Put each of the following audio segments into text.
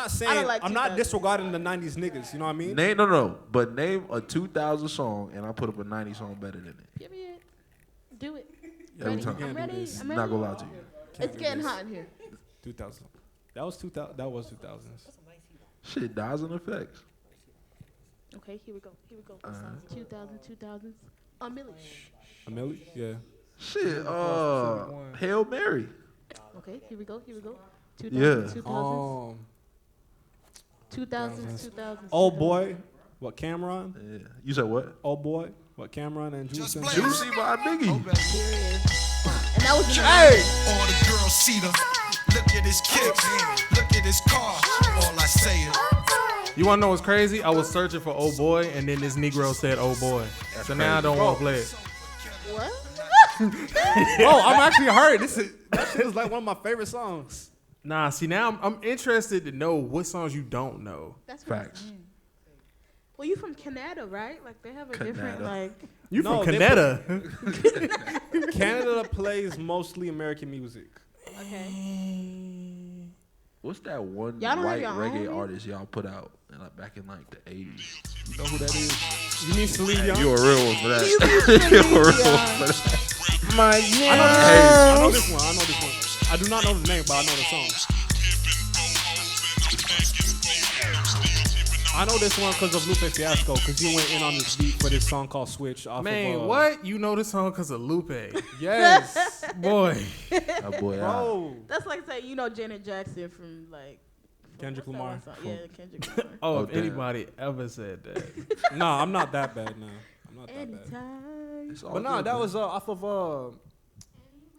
not saying like I'm not 2000s. disregarding the '90s niggas. You know what I mean? No. But name a 2000 song, and I put up a '90s song better than it. Period. Do it. Every Ready? time. I'm ready. I'm Not ready. gonna lie to you. It's getting hot in here. 2000. That was 2000. That was 2000s. Shit, Dies and Effects. Okay, here we go. 2000s. A Millie. A Millie? Yeah. Shit, Hail Mary. Okay, here we go. 2000s. Yeah. 2000s. Oh boy, what Cameron? Yeah. You said what? Oh boy, what Cameron and Juicy. Juicy by Biggie. Period. And that was Hey! All the girls see them. Look at his kicks. Look at his car. All I say is. You want to know what's crazy? I was searching for "Oh Boy," and then this Negro said "Oh Boy," so now I don't want to play it. What? Oh, I'm actually hurt. That shit was like one of my favorite songs. Nah, see now I'm interested to know what songs you don't know. That's Facts. Well, you from Canada, right? Like they have a different like. You No, from they Canada? Canada plays mostly American music. Okay. What's that one Y'all don't have white your own reggae music? artist y'all put out back in like the 80s? You know who that is? You need Celine Dion? You a real one for that. You You a real one for that. My I know this one. I do not know the name, but I know the song. I know this one because of Lupe Fiasco, because he went in on this beat for this song called Switch. Off Man, of, what? You know this song because of Lupe? Yes. Boy. That boy out. Bro. That's like saying Janet Jackson from like. Kendrick what's that Lamar. one song? Yeah, Kendrick Lamar. Oh, Oh, if damn. anybody ever said that. Nah, I'm not that bad now. I'm not that bad. Anytime. It's all But nah, good, that man. was off of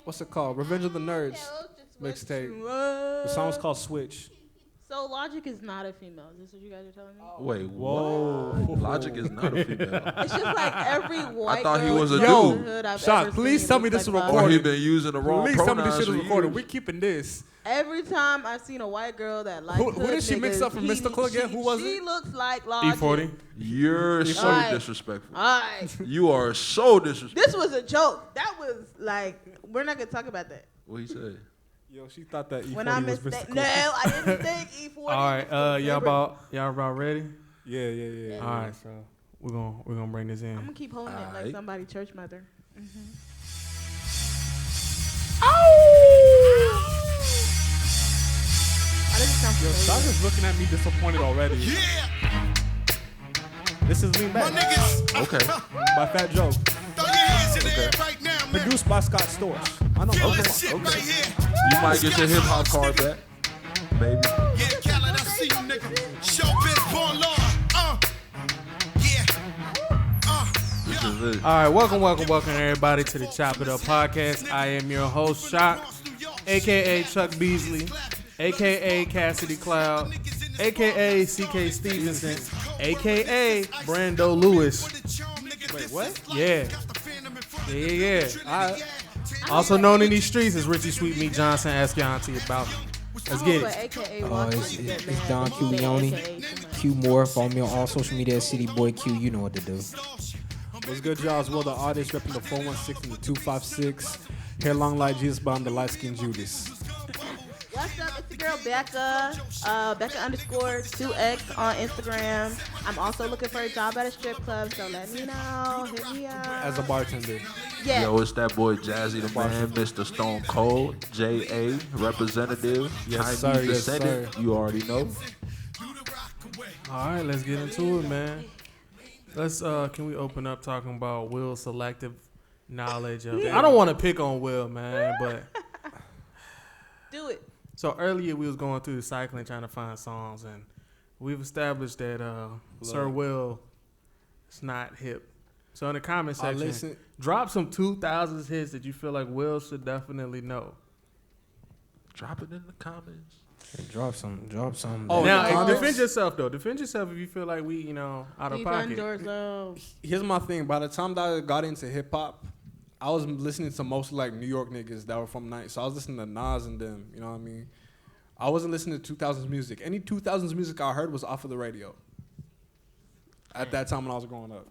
what's it called? Revenge of the Nerds mixtape. The song was called Switch. So Logic is not a female. Is this what you guys are telling me? Wait, Whoa. what? Logic is not a female. It's just like every white thought he girl was a in dude. the neighborhood I've Shot, ever please seen tell me looks this is like recorded. Or Or he been using the wrong Please tell me pronouns this shit is for recorded. years. We keeping this. Every time I've seen a white girl that likes Who did she mix up from Mystical again? Who was She it? looks like Logic. E40. You're so Alright. disrespectful. Alright. You are so disrespectful. This was a joke. That was like, we're not gonna talk about that. What he say? Yo, she thought that E40 When I was missed that, Mystical. no, I didn't think E40. All right, y'all about ready? Yeah. All right, so we're gonna bring this I'm in. gonna keep holding it like Alright. somebody church mother. Oh, this sounds Yo, familiar. Shaka's looking at me disappointed already. Yeah, This is Lean my Back niggas. Okay. by Fat Joe. Throw your hands in the air right now, man. Produced by Scott Storch. I know. Feel Okay. this shit right here. You might get your hip hop card back. Maybe. Yeah, Khaled, I see you, nigga. Showbiz, born law. Yeah. This is it. All right, welcome everybody to the Chop It Up podcast. I am your host, Shock, aka Chuck Beasley, aka Cassidy Cloud, aka CK Stevenson, aka Brando Lewis. Wait, what? Yeah. Also known in these streets as Richie Sweet Meat Johnson. Ask your auntie about me. Let's get it. AKA It's Don Q Leone. Q Moore. Follow me on all social media. City Boy Q. You know what to do. What's good, y'all? As well, the artist repping the 416 and the 256. Hair long like Jesus, but I'm the light skinned Judas. What's up? It's your girl Becca. Becca_2X on Instagram. I'm also looking for a job at a strip club, so let me know. Hit me up. As a bartender. Yeah. Yo, it's that boy Jazzy the man, Mr. Stone Cold, J.A. representative. Yes, Chinese sir, yes, descendant. sir. You already know. All right, let's get into it, man. Let's can we open up talking about Will's selective knowledge of I don't want to pick on Will, man, but Do it. so earlier we was going through the cycling trying to find songs, and we've established that Sir Will is not hip. So in the comment section, listen. drop some 2000s hits that you feel like Will should definitely know. Drop it in the comments. Drop some. Oh, Now, in the comments? defend yourself though. Defend yourself if you feel like we, out of pocket. Here's my thing. By the time that I got into hip hop, I was listening to mostly like New York niggas that were from night. So I was listening to Nas and them. You know what I mean? I wasn't listening to 2000s music. Any 2000s music I heard was off of the radio. At that time when I was growing up.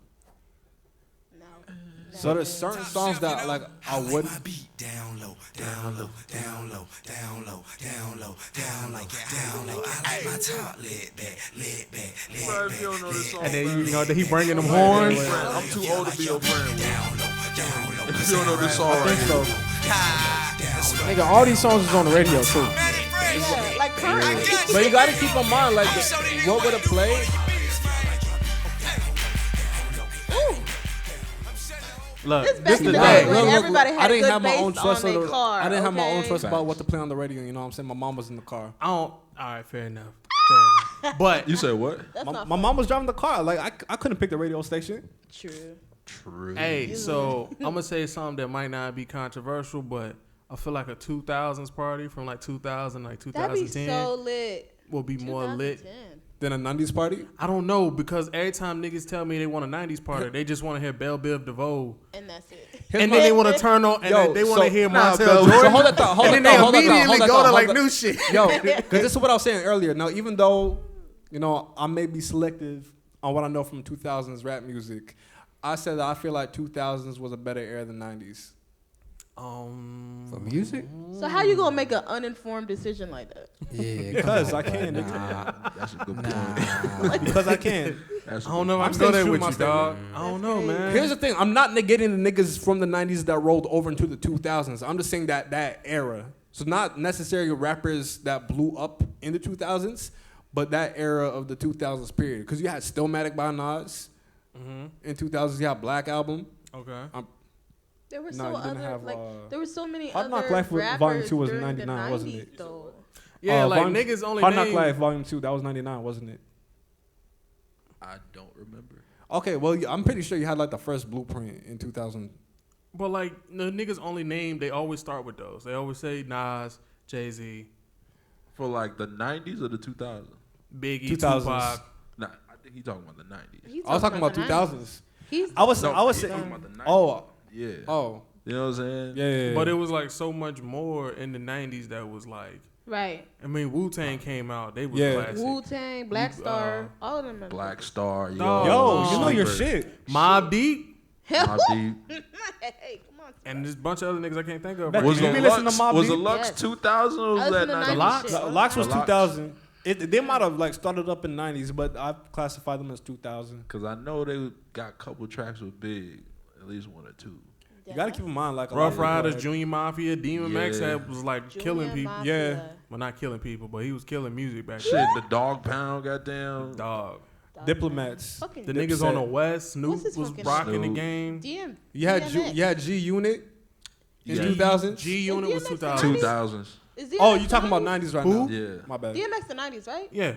So there's certain songs that like I wouldn't. My beat down low, down low, down low, down low, down low, down low, down low. I like my top laid back, laid back, laid Bro, back. if you don't know this song, And then man, you know that he bringing them horns. I'm too old to be your friend. Down low, down low. If you don't know this song I right think here. so. Nigga, all these songs is on the radio too. Yeah, like current. But you gotta keep in mind, like, what would have played? Look, This this back in the the day. day when everybody had I didn't good have my own bass choice. on their car. I didn't have my own okay? choice about what to play on the radio. You know what I'm saying? My mom was in the car. I don't. All right, fair enough. Fair enough. But You said what? That's My not mom was driving the car. Like I couldn't pick the radio station. true. True. hey, so I'm gonna say something that might not be controversial, but I feel like a 2000s party from like 2000, like That'd be 2010 so lit. will be more lit. 2010. Then a '90s party. I don't know because every time niggas tell me they want a 90s party, they just want to hear Belle Biv DeVoe. And that's it. And then they want to turn on, and Yo, then they want to so- hear Nah, Montel Belle- Jordan. So hold that thought. Hold and that then thought. they Hold that thought. immediately Hold that go thought. to Hold like that- new shit. Yo, because this is what I was saying earlier. Now, even though, you know, I may be selective on what I know from 2000s rap music, I said that I feel like 2000s was a better era than 90s. For music? So how you gonna make an uninformed decision like that? Yeah. Because I can. Nah. That's a good point. Nah. Because I can. That's a I don't good know. I'm I'm staying still there true with to my you, dog. statement. I don't know, man. Here's the thing. I'm not negating the niggas from the 90s that rolled over into the 2000s. I'm just saying that era. So not necessarily rappers that blew up in the 2000s, but that era of the 2000s period. Because you had Stillmatic by Nas. In 2000s, you had Black Album. Okay. There were No, so you didn't other have, like there were so many Hard other Knock Life rappers Volume 2 was in during the 99, wasn't 90s, it? though. Yeah, like Volume- niggas only Hard Knock name. Life Volume 2, that was 99, wasn't it? I don't remember. Okay, well, I'm pretty sure you had like the first Blueprint in 2000. But like the niggas only name, they always start with those. They always say Nas, Jay-Z, For like the 90s or the 2000s? Biggie, 2000s. Tupac. Nah, I think he's talking about the 90s. He's I was talking about the 2000s. He's I was No, saying. he's talking about the 90s. Oh, Yeah. oh, You know what I'm saying? yeah. But it was like so much more in the 90s that was like, right. I mean, Wu-Tang came out. They was Yeah. classic. Wu Tang, Black Star, all of them. are- Black Star, yo. Dog. Yo, you know your Sleeper. shit. Mobb Deep. Mobb Deep. Hey, come on. And there's a bunch of other niggas I can't think of. Becky, right Was you now. the be listening to Lux, Mobb was the Deep? Lux Yes. 2000 or was I that listen to 90s? 90s Locks? shit. Locks was The Locks. 2000. They might have like started up in 90s, but I classify them as 2000. Because I know they got a couple tracks with Big, at least one or two. You gotta keep in mind, like a lot Rough of Riders, people Junior Mafia, Demon Max Yeah. had was like killing people. Yeah. Well, not killing people, but he was killing music back Shit, then. the Dog Pound, goddamn. Dog. diplomats. Fucking The Dipset. niggas on the West, Snoop What's his was fucking rocking the Snoop. game. DM. You had G Unit in Yeah. 2000s. G Unit was DMX 2000. 2000s. Is DMX Oh, you the talking about 90s? 90s right Who? now? Yeah. My bad. DMX the 90s, right? Yeah.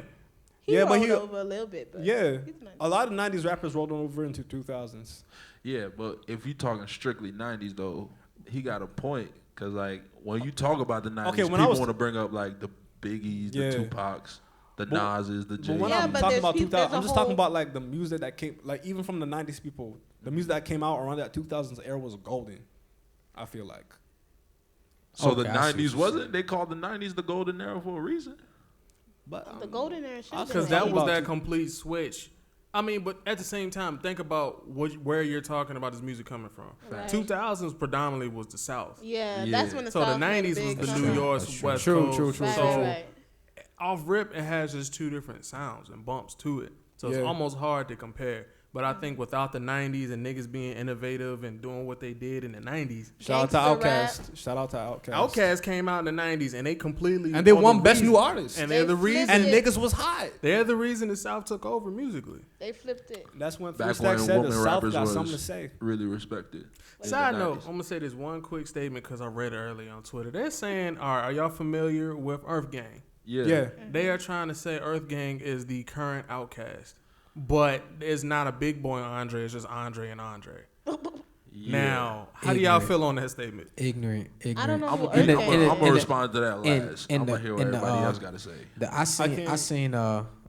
He Yeah, but rolled he- over a little bit. But Yeah, he's the 90s. a lot of 90s rappers rolled over into 2000s. Yeah, but if you talking strictly 90s, though, he got a point. Because, like, when you talk about the 90s, Okay, when I people was- want to bring up, like, the Biggies, Yeah. the Tupacs, the But- Nas's, the But J's. when Yeah, I'm but talking there's about peop- 2000, there's a I'm just talking whole- about like the music that came, like even from the 90s people, the music that came out around that 2000s era was golden. I feel like. So Okay, the I see what 90s you're wasn't? They called the 90s the golden era for a reason. But The golden era shit. Because that was about that two- complete switch. I mean, but at the same time, think about where you're talking about this music coming from. Right. 2000s predominantly was the South. Yeah, Yeah. that's when the So the South made a 90s was big the comeback. New York That's true. West True, Coast. true, true, Right, So right, right. off rip, it has just two different sounds and bumps to it. So it's Yeah. almost hard to compare. But I think without the 90s and niggas being innovative and doing what they did in the 90s, shout out to Gangsta rap. Outkast. Shout out to Outkast. Outkast came out in the 90s and they completely And they are the won Best reason- New Artist. And They they're the flipped reason. And it. niggas was hot. They're the reason the South took over musically. They flipped it. That's when Back Three Stacks when said the women South rappers got was something to say. really respected. in Side the note, 90s. I'm gonna say this one quick statement because I read it earlier on Twitter. They're saying, are y'all familiar with Earth Gang? Yeah. Yeah. They are trying to say Earth Gang is the current Outkast, but it's not a big boy Andre. It's just Andre and Andre. Yeah. Now, how do y'all Ignorant. feel on that statement? Ignorant. I don't know I'm who gonna Earth Gang in the- is. I'm gonna in the- respond to that in- last. in I'm gonna the- hear what in the, everybody else got to say. I can't- seen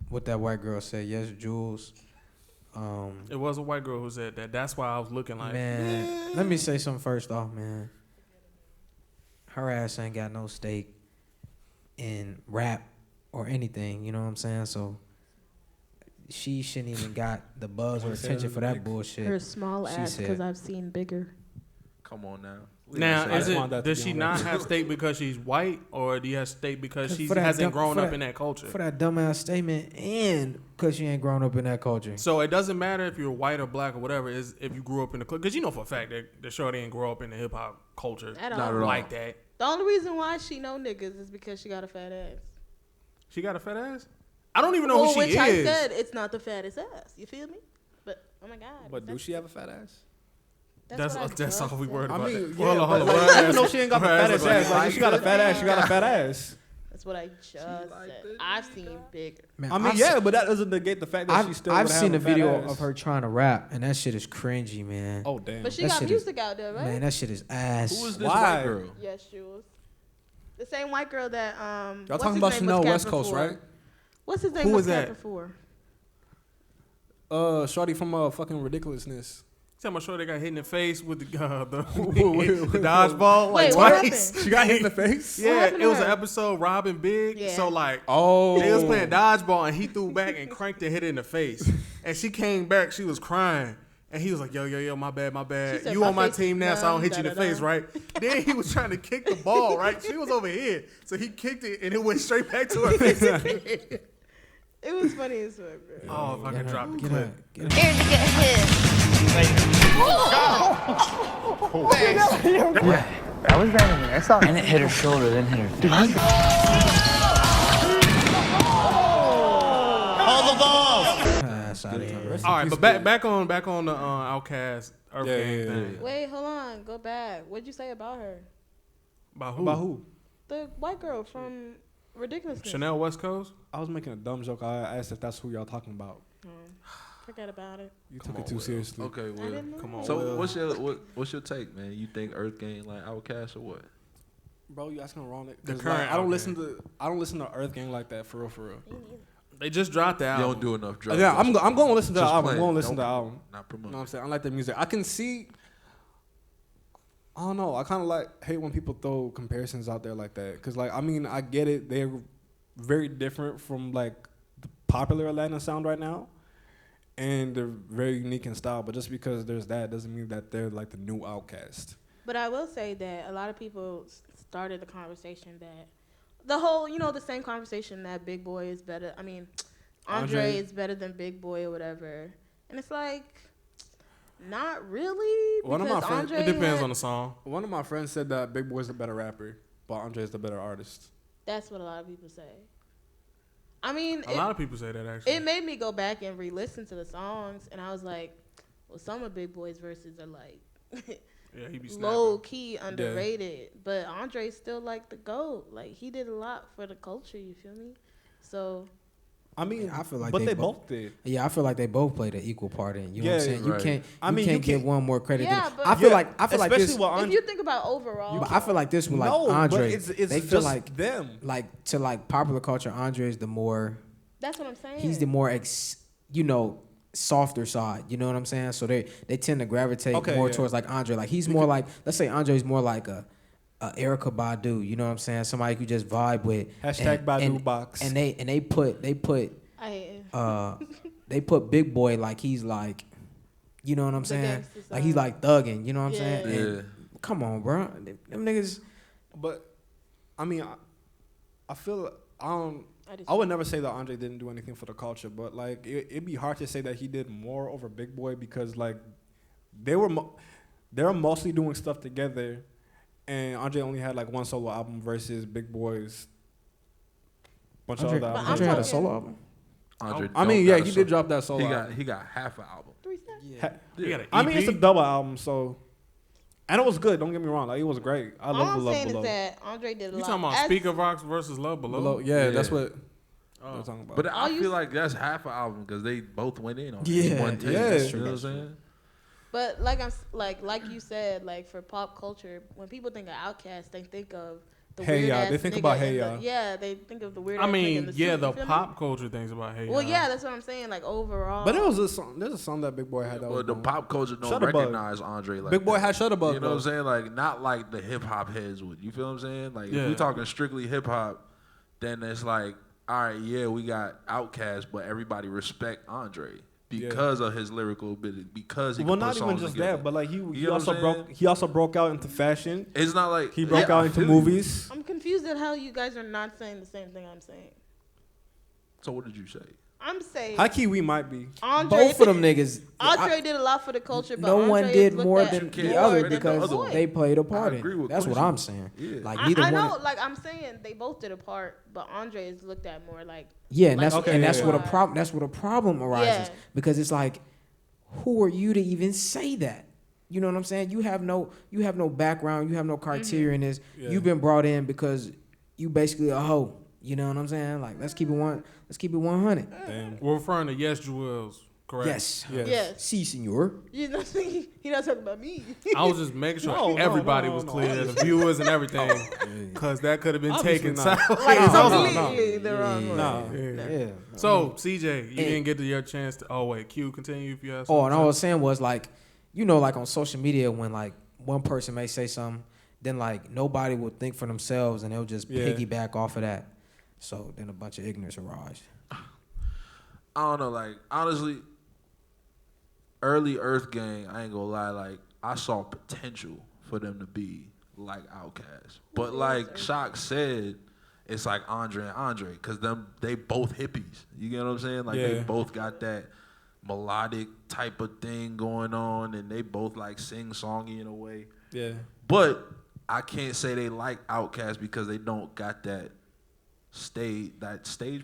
what that white girl said. Yes, Jules. It was a white girl who said that. That's why I was looking like, Man, let me say something first off, man. Her ass ain't got no stake in rap or anything. You know what I'm saying? So she shouldn't even got the buzz or attention for that bullshit. Her small She ass, said- because I've seen bigger. Come on now. Now, I is just want that it to does be she on not record. have steak because she's white, or do you have steak because she For that hasn't dumb- grown for up that- in that culture? For that dumbass statement, and because she ain't grown up in that culture. So it doesn't matter if you're white or black or whatever. Is if you grew up in the because you know for a fact that the shorty didn't grow up in the hip hop culture At Not all. at all. like that. The only reason why she know niggas is because she got a fat ass. She got a fat ass. I don't even know who she which is. I said it's not the fattest ass. You feel me? But oh my god. But do she have a fat ass? That's what I that's just all we said. worried I about. mean, Hold on, hold on. but even though she ain't got the Her ass fattest look like ass, like if she got a fat ass, she got a fat ass. That's what I just said. I've seen bigger. Man, I mean, I've yeah, se- but that doesn't negate the fact that she still. I've would seen a have fat video ass. of her trying to rap, and that shit is cringy, man. Oh damn! But she That got shit music out there, right? Man, that shit is ass. Who is this Why? white girl? Yes, she was. The same white girl that Y'all what's talking his about name Chanel was West capping Coast, for? right? What's his name Who was was that? capping for? Shorty from fucking Ridiculousness. Tell my shorty got hit in the face with the the wait, dodgeball like Wait, what twice. happened? She got hit in the face. Yeah, happened to it was an her? episode robbing big. Yeah. So like, Oh, they was playing dodgeball and he threw back and cranked and hit her in the face. And she came back, she was crying. And he was like, yo, my bad. She said, You "My on my face team is now, so I don't numb, hit you in the da-da-da." face, right? Then he was trying to kick the ball, right? She was over here. So he kicked it and it went straight back to her face. It was funny as fuck, bro. Oh, if I can drop the Get clip. her, get her. Here to get hit. I was right in there. I saw it. And it hit her shoulder, then hit her. Ass out of here. All right, but back on the Outkast Earth Yeah, Gang yeah, thing. yeah. Wait, hold on. Go back. What'd you say about her? About who? About who? The white girl from Ridiculousness. Chanel West Coast. I was making a dumb joke. I asked if that's who y'all talking about. Forget about it. You took it too seriously. Okay, I Will. didn't know. Come on. So Will. what's your take, man? You think Earth Gang like Outkast or what? Bro, you asking the wrong nigga. The 'Cause, current I don't Outkast. listen to Earth Gang like that for real. They just dropped the You album. don't do enough drugs. Yeah, I'm going to listen to the Just album. play I'm it. going to listen Don't to the album. Not You promote. know what I'm saying? I like the music. I can see. I don't know. I kind of hate when people throw comparisons out there like that. Cause like I mean I get it. They're very different from like the popular Atlanta sound right now, and they're very unique in style. But just because there's that doesn't mean that they're like the new Outkast. But I will say that a lot of people started the conversation that the whole, the same conversation that Big Boy is better. I mean, Andre is better than Big Boy or whatever. And it's like, not really. One of my because friends- Andre It depends had- on the song. One of my friends said that Big Boy's the better rapper, but Andre's the better artist. That's what a lot of people say. I mean, A lot of people say that actually. it made me go back and re-listen to the songs, and I was like, well, some of Big Boy's verses are like Yeah, he be snapping. low key underrated, but Andre's still like the GOAT. Like he did a lot for the culture. You feel me? So I mean, I feel like but they they both- both did. Yeah, I feel like they both played an equal part in. You know what I'm Yeah, saying? You right. can't. I mean, you you can't give can't- one more credit. Yeah, than but- I feel Yeah, like especially this. with if Andre. you think about overall, But I feel like this one, like No, but Andre, it's they feel just like them. like to like popular culture. Andre is the more. that's what I'm saying. He's the more softer side. You know what I'm saying? So they tend to gravitate Okay, more yeah. towards like Andre. Like he's more like, let's say Andre's more like a Erica Badu. You know what I'm saying? Somebody you just vibe with. Hashtag Badu and, box. And they put I, they put Big Boy like he's like, you know what I'm saying? gangster Like he's side. like thugging. You know what I'm saying? Yeah. And Yeah. come on, bro. Them niggas. But I mean, I feel just- I would never say that Andre didn't do anything for the culture, but like it'd be hard to say that he did more over Big Boy because like they were mostly doing stuff together, and Andre only had like one solo album versus Big Boy's bunch Andre, of other But albums. Andre had a talking- solo album. Andre I mean, don't yeah, got a he solo- did drop that solo. album. He got half an album. 3 steps. He got an I mean, it's a EP. double album, so and it was good. Don't get me wrong, like it was great. I All love I'm the Love saying Below. is that Andre did a You lot. talking about As- Speaker Rocks versus Love Below? Below, yeah, that's Yeah. what Oh. we're talking about. But All I you feel s- like that's half an album because they both went in on Yeah, it. One take. yeah, that's You true, know what I'm that's true. saying? But like you said, like for pop culture, when people think of Outkast, they think of the Hey weird Ya, ass they think nigga about in Hey the- Ya. Yeah, they think of the weird. I ass nigga in mean, the yeah, suit, the you feel me? pop culture things about Hey Well, Ya. yeah, that's what I'm saying. Like overall, But there was a song. There's a song that Big Boy had. That Well, was the bomb. pop culture don't Shutterbug. recognize Andre like Big Boy that. had Shutterbug, You know what I'm though. saying? Like not like the hip hop heads would. You feel what I'm saying? Like Yeah. if we talking strictly hip hop, then it's like all right, yeah, we got Outkast, but everybody respect Andre because of his lyrical ability, because he Well, can not put even songs just together. that, but like You he know also what I'm broke out into fashion. It's not like He broke out I into feel you. movies. I'm confused at how you guys are not saying the same thing I'm saying. So what did you say? I'm saying High key, we might be. Andre, Both of them niggas. Andre did a lot for the culture, but No Andre one is did looked more at than You the can't other discredit the because other one. they played a I part in agree it. with That's what Quincy. I'm saying. Yeah. Like I neither know, one. like I'm saying, they both did a part, but Andre is looked at more like. Yeah, and like that's Okay, and yeah, that's yeah. what a problem. That's what a problem arises Yeah. because it's like, who are you to even say that? You know what I'm saying? You have no background. You have no criteria in this. Yeah. You've been brought in because you basically a hoe. You know what I'm saying? Like let's keep it 100. Damn. We're referring to Yes Jewels, correct? Yes. Yes. Si, senor. You know, he not talking about me. I was just making sure No, everybody no, was no. clear, the viewers and everything, because that could have been Obviously taken not. sideways. Like No, completely the wrong way. Nah. Yeah. So, CJ, you And- didn't get to your chance to. Oh wait, Q, continue if you have. Oh, and something all I to was saying was like, you know, like on social media when like one person may say something, then like nobody will think for themselves and they'll just Yeah. piggyback off of that. So then a bunch of ignorance arises. I don't know, like honestly, early Earth Gang, I ain't gonna lie, like I saw potential for them to be like Outkast. But like Shock said, it's like Andre and Andre, cause they both hippies. You get what I'm saying? Like they Yeah. both got that melodic type of thing going on, and they both like sing songy in a way. Yeah. But I can't say they like Outkast because they don't got that stage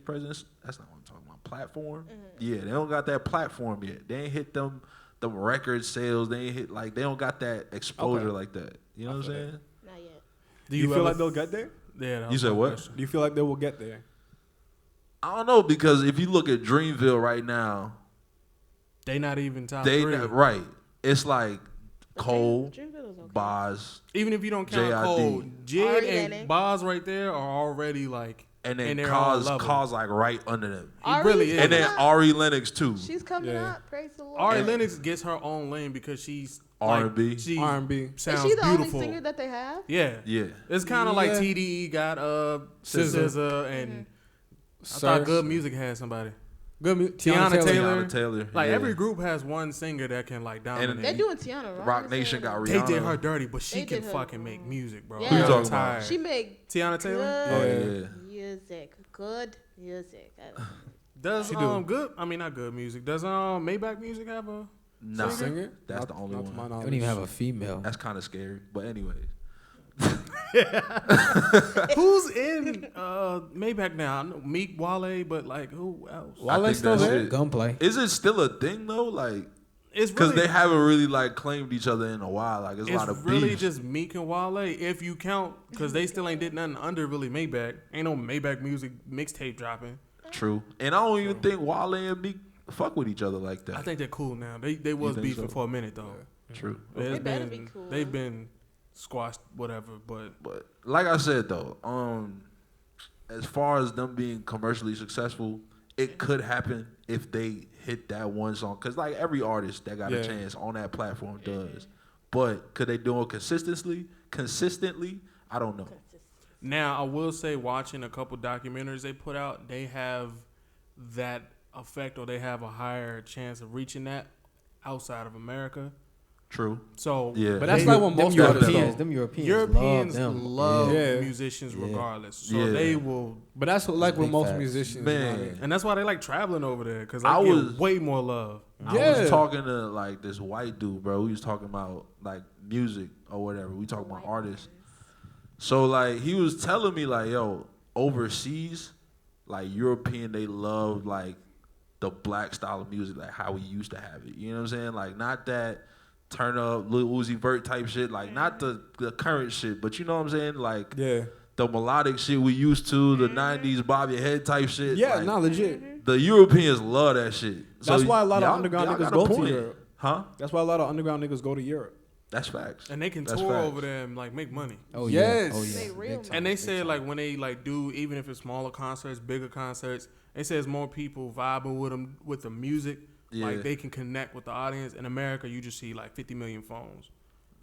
presence. That's not what I'm talking about. Platform. Yeah, they don't got that platform yet. They ain't hit them record sales. They ain't hit like they don't got that exposure Okay. like that. You know what I'm saying? Not yet. Do You feel ever- like they'll get there? Yeah. that You was said my what? question. Do you feel like they will get there? I don't know, because if you look at Dreamville right now, They not even top they three. not, right. It's like Cole, Dreamville is okay. Boz, Even if you don't count JID. Cole, Jid Ari and Lennox. Boz right there are already like and in then their own level. Cause like right under them. He Ari's really is. And then coming up. Ari Lennox too. She's coming Yeah. up. Praise the Lord. Ari And- Lennox gets her own lane because she's R&B. Like, she R&B. sounds Is she the beautiful. only singer that they have? Yeah. Yeah. It's kind of like Yeah. TDE got SZA and I Sir. thought Good Music had somebody. Good. Tiana Taylor. Tiana Taylor. Like yeah. every group has one singer that can like dominate. They're doing Tiana, right? Rock Nation got They Rihanna. did her dirty, but she They can did her fucking make wrong. music, bro. Yeah. Who you I'm talking about? tired. She make Tiana Taylor Oh good yeah. music. Good music. does She do. good. I mean, not good music. Does Maybach Music have a? Nah, Singer? that's Not- the only not to my one. They knowledge. don't even have a female. That's kind of scary. But anyways, Who's in Maybach now? I know Meek, Wale, but like who else? Wale I think still that's there? it. Gunplay. Is it still a thing though? Like, It's because really, they haven't really like claimed each other in a while. Like, it's a it's lot of really beef. just Meek and Wale. If you count, because they still ain't did nothing under really Maybach. Ain't no Maybach music mixtape dropping. True. And I don't even think Wale and Meek fuck with each other like that. I think they're cool now. They was think beefing so? for a minute though. True. It's They better been- be cool. They've been squashed, whatever. But But like I said though, as far as them being commercially successful, it could happen if they hit that one song. Cause like every artist that got Yeah. a chance on that platform does. But could they do it consistently? I don't know. now I will say, watching a couple documentaries they put out, they have that effect, or they have a higher chance of reaching that outside of America. True. So Yeah. But that's they- like what most Europeans, artists. them Europeans, Europeans love them. love Yeah. musicians Yeah. regardless. So Yeah. they will, But that's what, like with Big most facts. musicians. Man. like- and that's why they like traveling over there because I they was- get way more love. I Yeah. was talking to like this white dude, bro. We was talking about like music or whatever. We talking about artists. So like he was telling me like, yo, overseas, like European, they love like the black style of music, like how we used to have it. You know what I'm saying? Like not that turn up Lil Uzi Vert type shit, like not the current shit, but you know what I'm saying? Like Yeah. the melodic shit we used to, the 90s Bob Your Head type shit. Yeah, like, no, legit. the Europeans love that shit. That's why a lot of y'all- underground y'all niggas got a go to point. Europe. Huh? That's why a lot of underground niggas go to Europe. That's facts. And they can That's tour facts. over there and like make money. Oh Yes. yeah. Oh yeah. They real Big time, And they big said time. like when they like do, even if it's smaller concerts, bigger concerts, they say it's more people vibing with them with the music. Yeah. Like they can connect with the audience. In America, you just see like 50 million phones.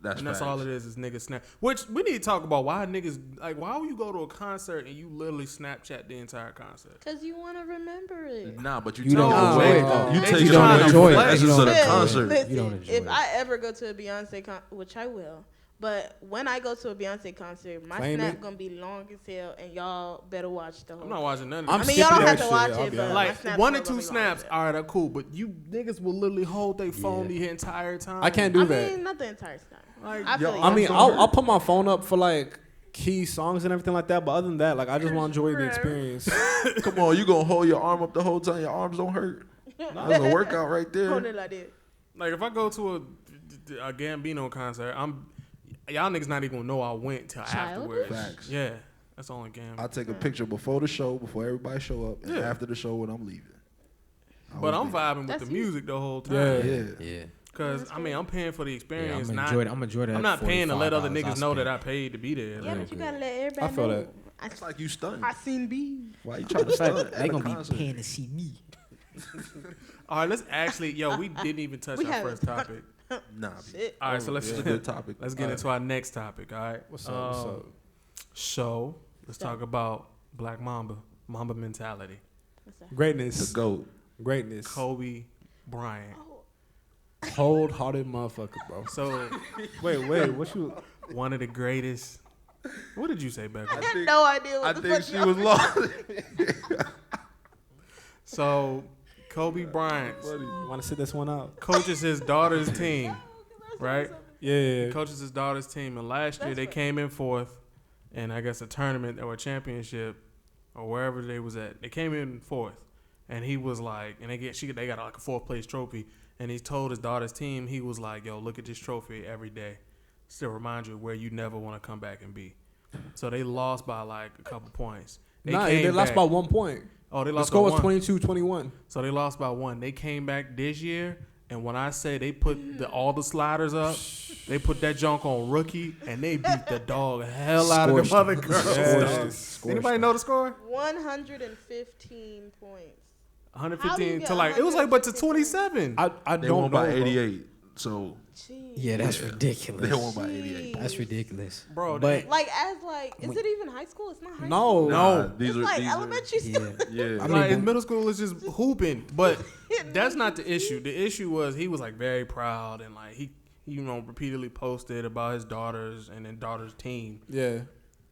That's all it is niggas snap. Which we need to talk about why niggas like why would you go to a concert and you literally Snapchat the entire concert? Cause you want to remember it. Nah, but you You don't take enjoy it, though. You They take just it don't on the enjoy it. flashes They of don't the enjoy it. concert. Listen, You don't enjoy if it. I ever go to a Beyonce which I will, but when I go to a Beyonce concert, my Claim snap it. gonna be long as hell, and y'all better watch the whole. I'm not watching none of I'm that. I mean, y'all skipping don't have that to watch shit, I'll it, be but honest. my Like snap's one or still two gonna be long snaps, as hell. all right, that's cool. But you niggas will literally hold their phone Yeah. the entire time. I can't do I that. mean, not the entire snap. Like, I feel yo, you. I mean, I'll put my phone up for like key songs and everything like that. But other than that, like I just want to enjoy the experience. Come on, you gonna hold your arm up the whole time? Your arms don't hurt. That's a workout right Hold there. it like that. like if I go to a Gambino concert, y'all niggas not even gonna know I went till afterwards. Facts. Yeah, that's only Gambino. I take a picture before the show, before everybody show up, and Yeah. after the show when I'm leaving. But I'm vibing with That's the you. music the whole time. Yeah. Yeah. Cause I mean I'm paying for the Yeah, experience. I'm not, enjoy that. I'm not paying to let other $45 niggas know that I spent. paid to be there. Yeah, Like, but you gotta let everybody I feel know. that. It's like you stunned. I seen B. Why you trying to stunt? They gonna be paying to see me. all right, let's actually, we didn't even touch We our haven't. first topic. Nah, Shit. All right, so let's it's a good topic. let's get into our next topic. All right, What's up? What's up? So let's talk about Black Mamba mentality. What's that? Greatness. The GOAT. Greatness. Kobe Bryant. Cold-hearted motherfucker, bro. So Wait. What you? one of the greatest. What did you say, Becca? I had no idea what I the think fuck she y'all was lost. So Kobe Bryant You want to sit this one out? coaches his daughter's team, right? Yeah. Coaches his daughter's team, and last year they came in fourth, in I guess a tournament or a championship, or wherever they was at. They came in fourth, and he was like, and they got like a fourth place trophy, and he told his daughter's team, he was like, yo, look at this trophy every day, to remind you where you never want to come back and be. So they lost by like a couple points. They lost by 1 point. Oh, they The lost score by was one. 22-21. So they lost by 1. They came back this year, and when I say they put all the sliders up, they put that junk on rookie, and they beat the dog hell out of them other girls. Yes. Anybody know the score? 115 points. 115 get to like, it was like, but to 115? 27. I They don't won know. by bro. 88. So Jeez. Yeah, that's ridiculous. they won by 88. That's ridiculous. Bro, But Is it even high school? It's not high No. school. Nah, these It's are like these elementary school. yeah, yeah. I like in mean, middle school, it's just hooping. But that's not the issue. The issue was he was like very proud, and like he repeatedly posted about his daughters and then daughter's team. Yeah.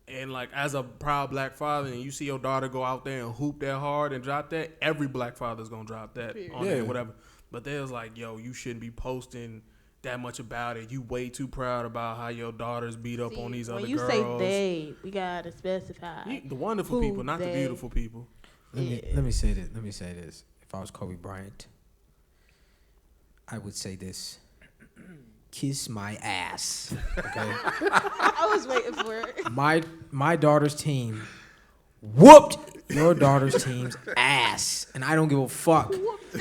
And like as a proud black father, and you see your daughter go out there and hoop that hard and drop that, every black father's gonna drop that on there, Yeah. whatever. But they was like, yo, you shouldn't be posting that much about it. You way too proud about how your daughters beat up on these other when you girls. say they, we gotta specify. The wonderful Who people, not the they? beautiful people. let me say this. If I was Kobe Bryant, I would say this. Kiss my ass. Okay. I was waiting for it. My daughter's team whooped your daughter's team's ass, and I don't give a fuck.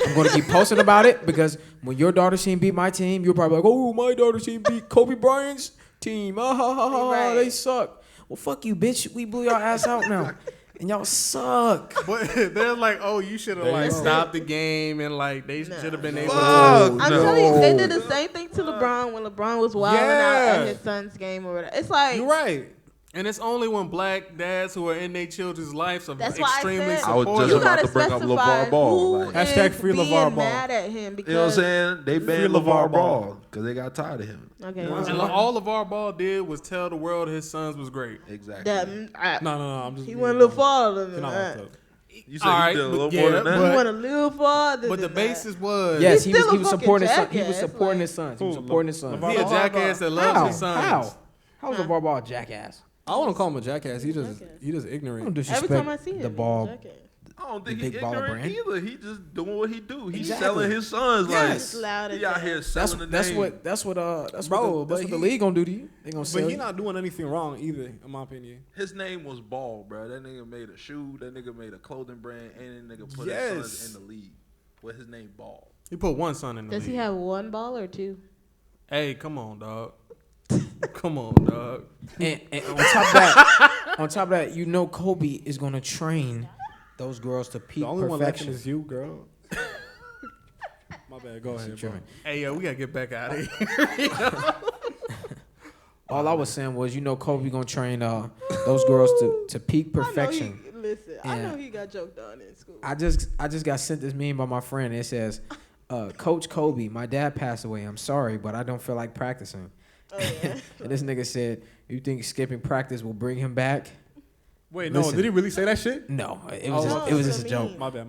I'm gonna keep posting about it because when your daughter's team beat my team, you're probably like, "Oh, my daughter's team beat Kobe Bryant's team. Ah, ha, ha, ha, Right. They suck." Well, fuck you, bitch. We blew your ass out now, and y'all suck. But they're like, oh, you should have like go. stopped the game and like they should have been able to. Fuck. I'm No. telling you, they did the same thing to LeBron when LeBron was wilding out Yeah. at his son's game or whatever. It's like You're right. And it's only when black dads who are in their children's lives are That's why I extremely said- I was supportive. just you about gotta to bring up specify LeVar Ball. who Like, Hashtag is free being LeVar Ball. mad at him because you know what I'm saying? They banned LeVar LeVar Ball. Ball because they got tired of him. Okay, And all LeVar Ball did was tell the world his sons was great. Exactly. No. I'm just. he went a little farther than You're not that. like that. You said All he right, did a little but more yeah, than that. He went a little farther. But the than basis was Yes, He's he still a was fucking supporting his son. He was jackass, supporting like- his sons. He was Who, supporting his sons. LeVar he a Ball? jackass that loves his sons. How was LeVar Ball a jackass? I wouldn't call him a jackass. He just Don't ignorant. disrespect Every time I see him, the ball. he's a jackass. I don't think The he's big baller ignorant brand. either. He just doing what he do. He's Exactly. selling his sons. Yes. Like Loud as he out hell. here selling the name. That's what Bro, that's but what the he- league gonna do to you. They gonna But sell he's you. not doing anything wrong either, in my opinion. His name was Ball, bro. That nigga made a shoe. That nigga made a clothing brand, and that nigga put his Yes. sons in the league. With his name Ball. He put one son in the Does league. he have one ball or two? Hey, come on, dog. Come on, dog. And on top of that, you know Kobe is gonna train those girls to peak The only one lacking perfection. is you, girl. My bad. Go ahead, bro. Hey, yo, we gotta get back out of here. All I was saying was, Kobe gonna train those girls to peak perfection. I know he got joked on in school. I just got sent this meme by my friend. It says, Coach Kobe, my dad passed away. I'm sorry, but I don't feel like practicing. Oh, yeah. And this nigga said, you think skipping practice will bring him back? Wait, no, did he really say that shit? No, it was just a joke. My bad.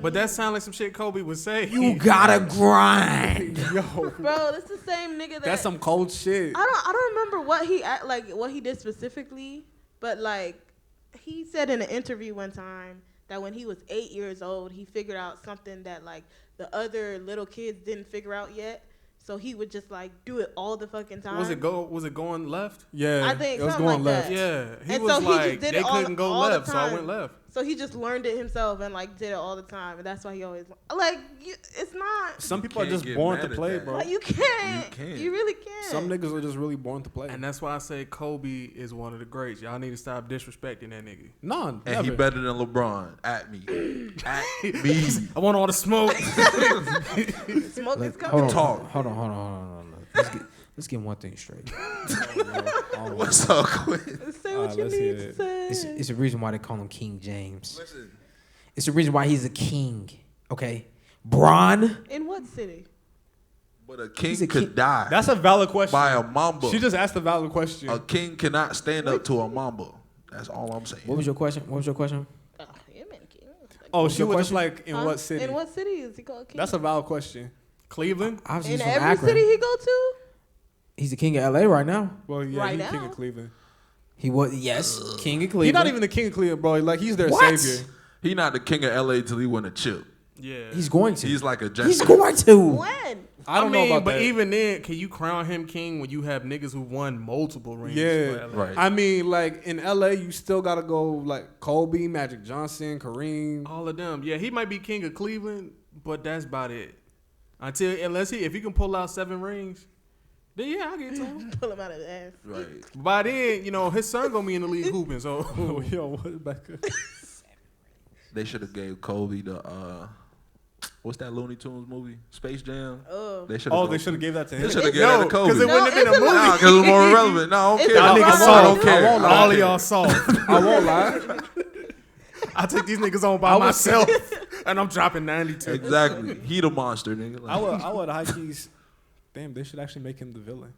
But that sounds like some shit Kobe would say. You gotta grind. Yo, bro, that's the same nigga that's some cold shit. I don't remember what he did specifically, but like he said in an interview one time that when he was 8 years old, he figured out something that like the other little kids didn't figure out yet. So he would just like do it all the fucking time. Was it going left? Yeah, I think it was something going like left. that. Yeah, And was so he like just did they it couldn't go all the left, so I time. went left. So he just learned it himself and like did it all the time, and that's why he always it's not. Some people are can't just get born mad to at play, that. bro. Like, you can't. You can't. You really can't. Some niggas are just really born to play. And that's why I say Kobe is one of the greats. Y'all need to stop disrespecting that nigga. No, And never. he better than LeBron. At me. At me. I want all the smoke. Smoke is coming. Hold on. Let's get one thing straight. What's up, Quinn? Say what you let's need hear to it. say. It's a reason why they call him King James. Listen. It's the reason why he's a king. Okay, Bron. In what city? But a king He's a could king. die That's a valid question. by a mamba. She just asked a valid question. A king cannot stand up to a mamba. That's all I'm saying. What was your question? Yeah, man, king. Oh, she your was just question? like, in what city? In what city is he called king? That's a valid question. Cleveland. Obviously, In he's from every Akron. city he go to? He's the king of LA right now. Well, yeah, Right he's king now? of Cleveland. He was king of Cleveland. He's not even the king of Cleveland, bro. Like, he's their What? savior. He not the king of LA till he win a chip. Yeah. He's going to. He's like a He's Jesse. going to. When? I don't know about but that. even then, can you crown him king when you have niggas who won multiple rings? Yeah, for LA? Right. I mean, like in LA, you still gotta go like Kobe, Magic Johnson, Kareem. All of them. Yeah, he might be king of Cleveland, but that's about it. If he can pull out 7 rings, then yeah, I'll get to him. Pull him out of the ass. Right. By then, his son gonna be in the league hooping. So Yo, what, Becca? They should have gave Kobe the what's that Looney Tunes movie? Space Jam. Oh. They should. Oh, they should have gave that to They him. should have gave that to Kobe. because it wouldn't have been a it's a movie. Nah, because it's more relevant. No, I don't It's care. a Y'all movie. niggas I soft. won't lie. All of y'all soft. I won't lie. I take these niggas on by myself, and I'm dropping 92. Exactly. He the monster, nigga. Like, I would high keys. Damn, they should actually make him the villain.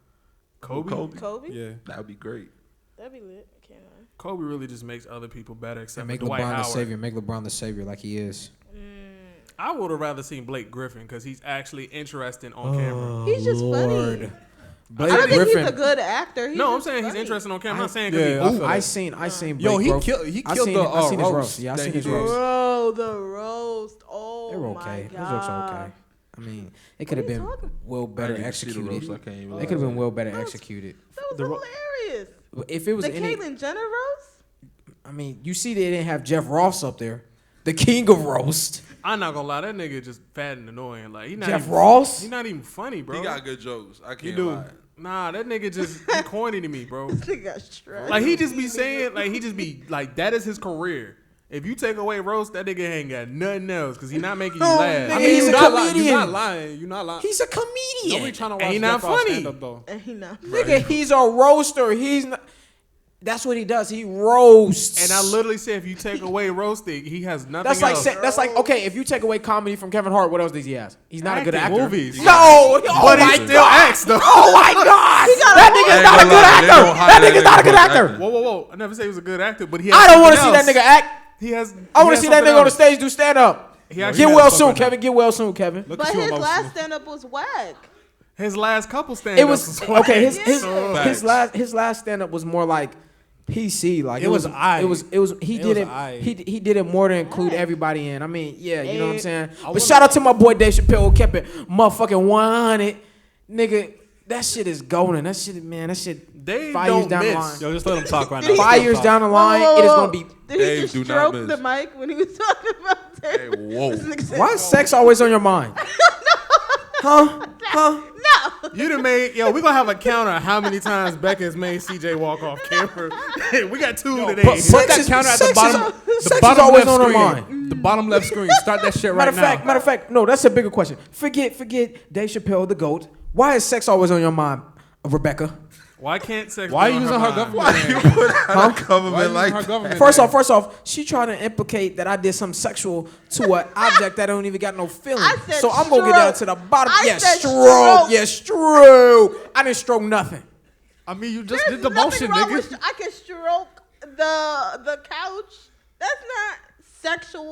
Kobe. Kobe? Yeah. that would be great. That'd be lit. Can't lie. Kobe really just makes other people better, except And for make Dwight LeBron the Howard. savior. Make LeBron the savior like he is. I would have rather seen Blake Griffin because he's actually interesting on camera. He's just funny. Blake I don't think Griffin. he's a good actor. He's No, I'm just saying he's funny. interesting on camera. I'm not saying 'cause Yeah, he I hoop. feel I that. seen Blake Yo, he Griffin. killed I the seen his roast. roast. Yeah, I that seen he his did. roast. Bro, the roast. Oh, They were okay. my Those jokes are God. okay. I mean, it could have What are you been talking well better I didn't see the roast. executed. I can't even It lie. could have been well better executed. That was hilarious. If it was The any, Caitlyn Jenner roast? I mean, you see they didn't have Jeff Ross up there, the king of roast. I'm not gonna lie, that nigga just fat and annoying. Like he not Jeff even, Ross? He not even funny, bro. He got good jokes. I You can't do. lie. Nah, that nigga just he corny to me, bro. This nigga got stressed. Like he just be saying, like he just be like that is his career. If you take away roast, that nigga ain't got nothing else because he not making you laugh. nigga, he's a comedian. You're not lying. You're not lying. He's a Nobody comedian. trying to watch And he not Jeff Ross funny. stand up though. And he not. Nigga, he's a roaster. He's not. That's what he does. He roasts. And I literally said, if you take away roasting, he has nothing That's like else. that's like okay. If you take away comedy from Kevin Hart, what else does he have? He's not a good Acting, actor. movies. No, oh but my he still god. acts though. Oh my god. That nigga's Ain't not a gonna good lie, they actor. don't hire That that nigga's not a nigga good for actor. acting. Whoa! I never say he was a good actor, but he. I don't want to see something that nigga else. act. He has. I want to see that nigga on the stage do stand up. He actually Get has well something soon, else. Kevin. Get well soon, Kevin. Look But at you his emotional. last stand up was whack. His last couple stand It was okay. His Facts. last stand up was more like PC. Like It was aight. It was he It did was it. aight. He did it more to include everybody in. I mean, yeah, you know what I'm saying. But wanna- shout out to my boy Dave Chappelle who kept it motherfucking 100, nigga. That shit is golden. That shit, man. That shit. They 5 don't years down the miss. line. Yo, just let him talk right Did now. he- 5 years down the line, Whoa, it is whoa, gonna whoa. be. Did Dave, he just do not stroke miss. the mic when he was talking about that? Hey, whoa. This nigga said, Why is sex always on your mind? Huh? No. You done made we gonna have a counter of how many times Becca has made CJ walk off camera. We got 2 today. Put that counter at the bottom. Sex is always on her screen. mind. The bottom left screen. Start that shit right now. Matter of fact, no, that's a bigger question. Forget Dave Chappelle, the GOAT. Why is sex always on your mind, Rebecca? Why can't sex? Why be you on using her mind? government? Why you put out a government like her that? government? First off, she trying to implicate that I did something sexual to an object that don't even got no feeling. I said So I'm gonna get down to the bottom. I Yeah, said stroke. stroke. Yeah, stroke. I didn't stroke nothing. I mean, you just There's did the nothing motion, wrong nigga. with I can stroke the couch. That's not sexual.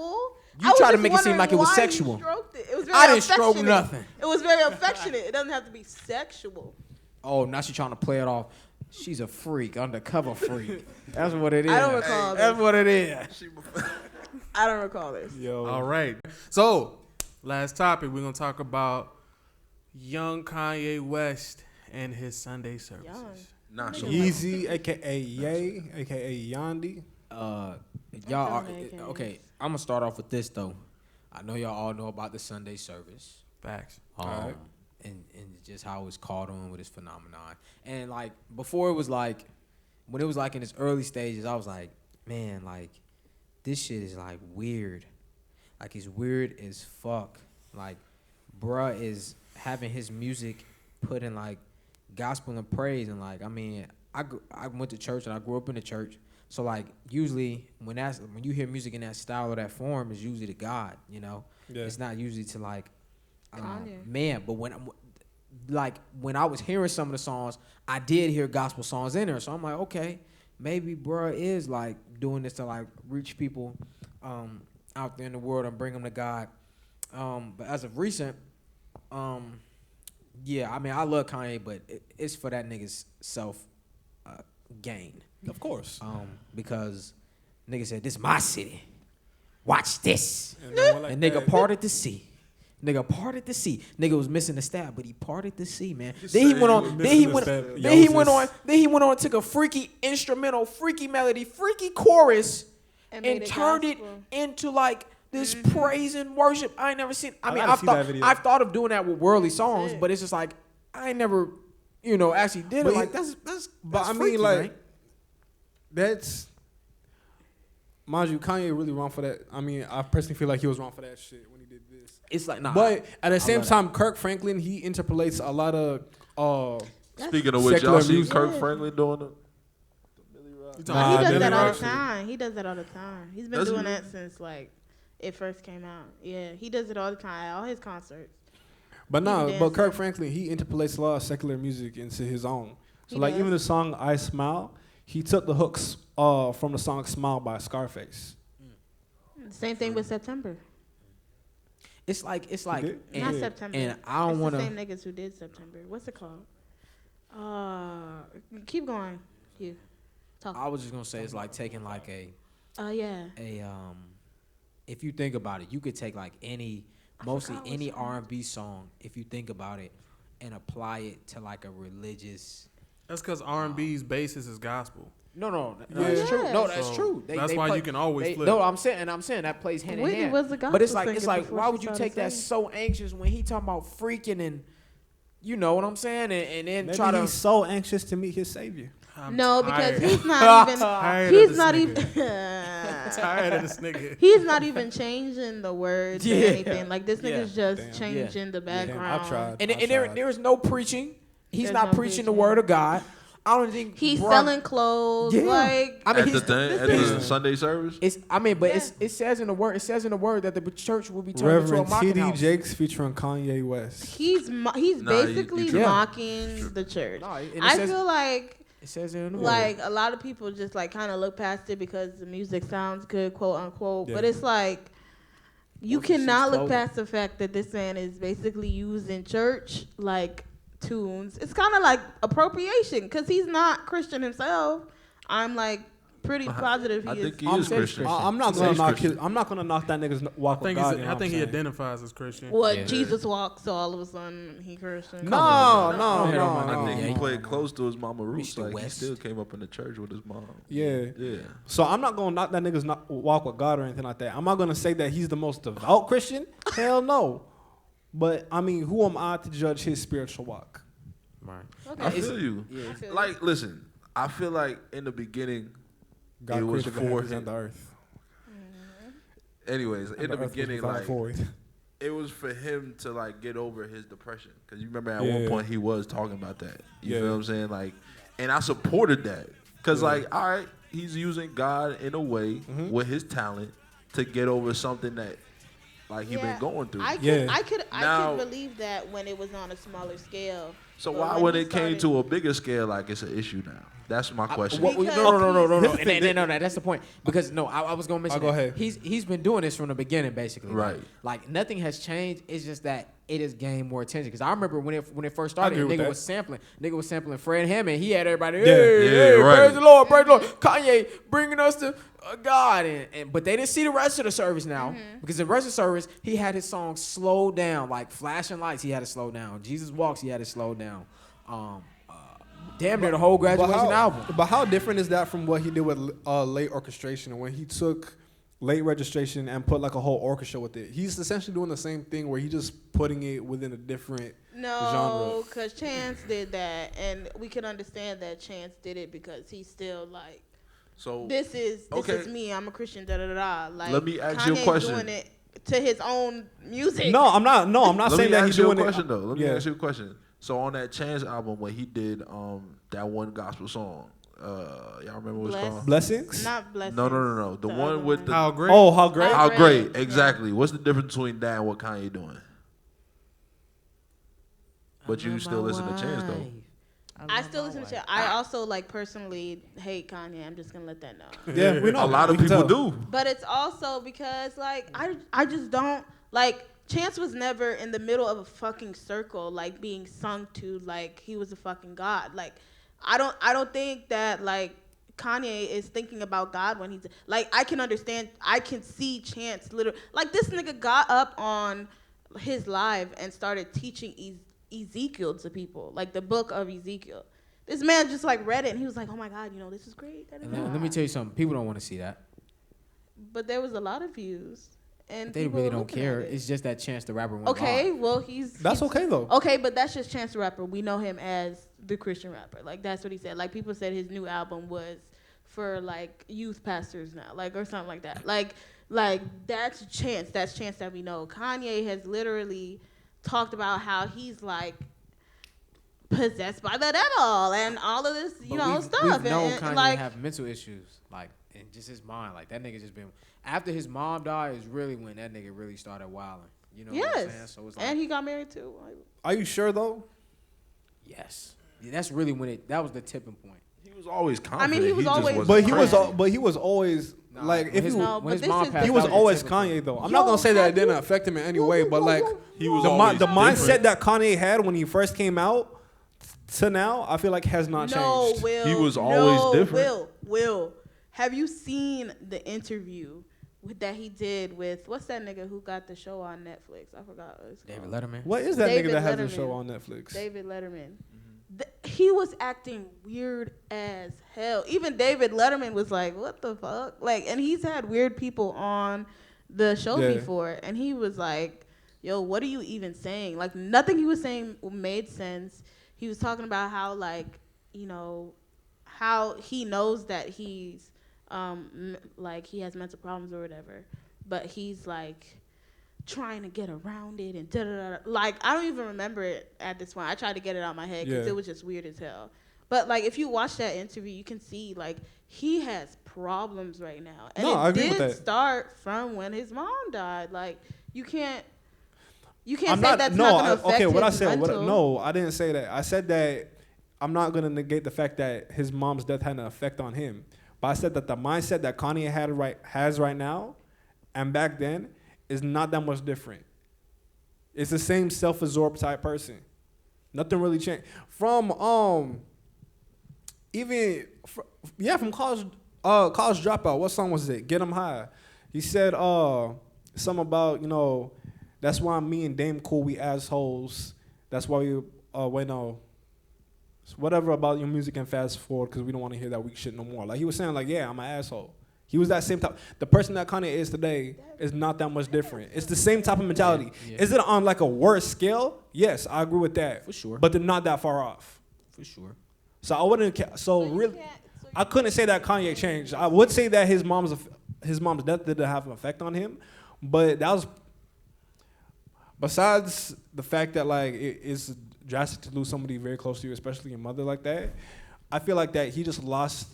You I was tried to just make it seem wondering like it was why you sexual. stroked it. It was very I didn't stroke affectionate. nothing. It was very affectionate. It doesn't have to be sexual. Oh, now she trying to play it off. She's a freak, undercover freak. That's what it is. I don't recall That's this. what it is. I don't recall this. Yo. All right. So, last topic, we're going to talk about young Kanye West and his Sunday services. Young. Nah, so Yeezy, aka Ye, aka Yandi. Y'all are, Okay. okay. I'm gonna start off with this though. I know y'all all know about the Sunday service. Facts. Alright. And just how it was caught on with this phenomenon. And like before it was like when it was like in its early stages, I was like, man, like this shit is like weird. Like it's weird as fuck. Like bruh is having his music put in like gospel and praise and like I mean I went to church and I grew up in the church. So like usually when you hear music in that style or that form, it's usually to God, you know. Yeah. It's not usually to like Kanye. man. But when I was hearing some of the songs, I did hear gospel songs in there. So I'm like, okay, maybe bruh is like doing this to like reach people out there in the world and bring them to God. But as of recent, yeah, I mean I love Kanye, but it's for that nigga's self gain. Of course. Because nigga said, this is my city. Watch this. And then we're like, And nigga hey, parted the sea. Nigga parted the sea. Nigga was missing the stab, but he parted the sea, man. Just Then he say went he on. was Then he missing went. the step. Then he Yo, went sis. on. Then he went on. Took a freaky instrumental, freaky melody, freaky chorus, And and made it turned it gospel. into like this praise and worship. I ain't never seen. I I mean, gotta see that video. I've thought of doing that with worldly songs, it. but it's just like I ain't never, actually did But it. Like he- that's. But I mean, freaky, like, man. that's, mind you, Kanye really wrong for that. I mean, I personally feel like he was wrong for that shit when he did this. It's like nah. But at the same love time, Kirk Franklin, he interpolates a lot of speaking of which, Secular y'all see music. Kirk Franklin doing it? You talking Nah, He about does that Billy all Rock. the time. He does that all the time. He's been Does he doing really? that since like it first came out. Yeah, he does it all the time. At all his concerts. But no, Even but dancing. Kirk Franklin, he interpolates a lot of secular music into his own. So He like does. even the song "I Smile," he took the hooks from the song "Smile" by Scarface. Same thing with September. it's like did? Not Yeah. September. And I don't It's want the same to. niggas who did September. What's it called? Keep going. You talk. I was just gonna say it's like taking like Yeah. if you think about it, you could take like mostly forgot what any song. R&B song if you think about it and apply it to like a religious. That's because R&B's basis is gospel. No, Yeah. that's true. No, that's So true. that's why you can always flip. No, I'm saying that plays hand in Whitney hand. was a But it's gospel like singer before why she would you started take that singing. so anxious when he talking about freaking and you know what I'm saying and then Maybe try to. he's so anxious to meet his savior. I'm No, tired. because he's not even. Tired of He's this not nigga. even. Tired of this nigga. He's not even changing the words Yeah. or anything. Like this Yeah. nigga's just Damn. changing the Damn, background. I've tried. And, I've and there, tried. there is no preaching. He's There's not no preaching the preaching. word of God. I don't think He's bruh, selling clothes. Yeah. Like I mean, At the he's, thing, at Yeah. the Sunday service? it's. I mean, but Yeah. it says in the word. It says in the word that the church will be turned into a Reverend mocking T.D. house. Jakes featuring Kanye West. he's Nah, basically you tripping. mocking the church. No, and it I says, feel like it says it in the word. like a lot of people just like kind of look past it because the music sounds good, quote unquote. Yeah. But it's like you Once he cannot sees look clothing. past the fact that this man is basically using church like tunes. It's kind of like appropriation because he's not Christian himself. I'm like pretty positive I he think is. he I'm is Christian. I'm not He's gonna knock Christian. his, I'm not gonna knock that nigga's walk I with think, God. he's, you know I what think I'm he saying? identifies as Christian. What Yeah. Jesus walks, so all of a sudden he Christian. No, on, no, man. no, I I no, think he Yeah. played close to his mama roots. Mr. Like, West. he still came up in the church with his mom. Yeah. Yeah. So I'm not gonna knock that nigga's walk with God or anything like that. I'm not gonna say that he's the most devout Christian. Hell no. But I mean, who am I to judge his spiritual walk? Right. I feel you. I feel Like, listen, I feel like in the beginning, God it was created the for heavens him. and the earth. Anyways, in the And earth was beginning, without like, void. it was for him to like get over his depression. Cause you remember at Yeah. one point he was talking about that. You Yeah. feel what I'm saying? Like And I supported that. Because, like, all right, he's using God in a way with his talent to get over something that, like, he been going through. I could believe that when it was on a smaller scale. So why when it came to a bigger scale, like, it's an issue now? That's my question. No. That's the point. Because I was gonna mention. Go ahead. He's been doing this from the beginning, basically. Right. Like nothing has changed. It's just that it has gained more attention. Because I remember when it first started, nigga was sampling Fred Hammond. He had everybody. Hey, right. Praise the Lord, praise the Lord. Kanye bringing us to God, but they didn't see the rest of the service now because the rest of the service he had his songs slow down, like Flashing Lights. He had to slow down. Jesus Walks. He had to slow down. Damn near the whole Graduation album. But how different is that from what he did with late orchestration, when he took late registration and put like a whole orchestra with it? He's essentially doing the same thing where he's just putting it within a different genre. No, because Chance did that, and we can understand that Chance did it because he's still like, so this is me. I'm a Christian. Da da da da. Like, let me ask you a Kanye's question. doing it to his own music. No, I'm not saying that he's doing it. Let me ask you a question. So on that Chance album, when he did that one gospel song, y'all remember what it's called? Blessings? Not Blessings. No. The one with the How Great? Oh, How Great? How Great, exactly. What's the difference between that and what Kanye doing? But you still listen to Chance though. I still listen to Chance. I also like personally hate Kanye. I'm just gonna let that know. Yeah, we know. A lot of people do. But it's also because like I just don't like. Chance was never in the middle of a fucking circle, like being sung to like he was a fucking god. Like, I don't think that like Kanye is thinking about God when he's like, I can understand, I can see Chance literally, like this nigga got up on his live and started teaching Ezekiel to people, like the book of Ezekiel. This man just like read it and he was like, oh my God, this is great. Let me tell you something. People don't want to see that. But there was a lot of views. And they really don't care. It's just that Chance the Rapper went live. Well, that's okay though. Okay, but that's just Chance the Rapper. We know him as the Christian rapper. Like that's what he said. Like people said his new album was for like youth pastors now, like or something like that. Like that's Chance. That's Chance that we know. Kanye has literally talked about how he's like possessed by the devil and all of this, stuff. We've known and Kanye like have mental issues, like in just his mind. Like that nigga just been. After his mom died is really when that nigga really started wilding. You know what I'm saying? So it's like, and he got married too. Are you sure though? Yes. Yeah, that's really when that was the tipping point. He was always confident. I mean, he was always. But he was always like he was always Kanye though. I'm not gonna say that it didn't affect him in any way, but like he was the mindset that Kanye had when he first came out to now, I feel like has not changed. Will. He was always different. Will. Have you seen the interview that he did with what's that nigga who got the show on Netflix? I forgot what it's David called. Letterman. What is that nigga that has the show on Netflix? David Letterman. He was acting weird as hell. Even David Letterman was like, "What the fuck?" Like, and he's had weird people on the show before, and he was like, "Yo, what are you even saying?" Like, nothing he was saying made sense. He was talking about how how he knows that he's like he has mental problems or whatever, but he's like trying to get around it and da-da-da. Like I don't even remember it at this point. I tried to get it out of my head because it was just weird as hell. But like if you watch that interview, you can see like he has problems right now, and I agree with that. Start from when his mom died. Like you can't say that's not gonna affect his mental. No, I didn't say that. I said that I'm not gonna negate the fact that his mom's death had an effect on him. But I said that the mindset that Kanye has right now and back then is not that much different. It's the same self-absorbed type person. Nothing really changed. From college Dropout. What song was it? Get 'Em High. He said something about, that's why me and Dame cool, we assholes. That's why we whatever about your music and fast forward because we don't want to hear that weak shit no more. Like he was saying, like, yeah, I'm an asshole. He was that same type. The person that Kanye is today is not that much different. It's the same type of mentality. Yeah. Is it on like a worse scale? Yes, I agree with that. For sure. But they're not that far off. For sure. So I wouldn't. I couldn't say that Kanye changed. I would say that his mom's death did have an effect on him, but that was besides the fact that like it's drastic to lose somebody very close to you, especially your mother like that. I feel like that he just lost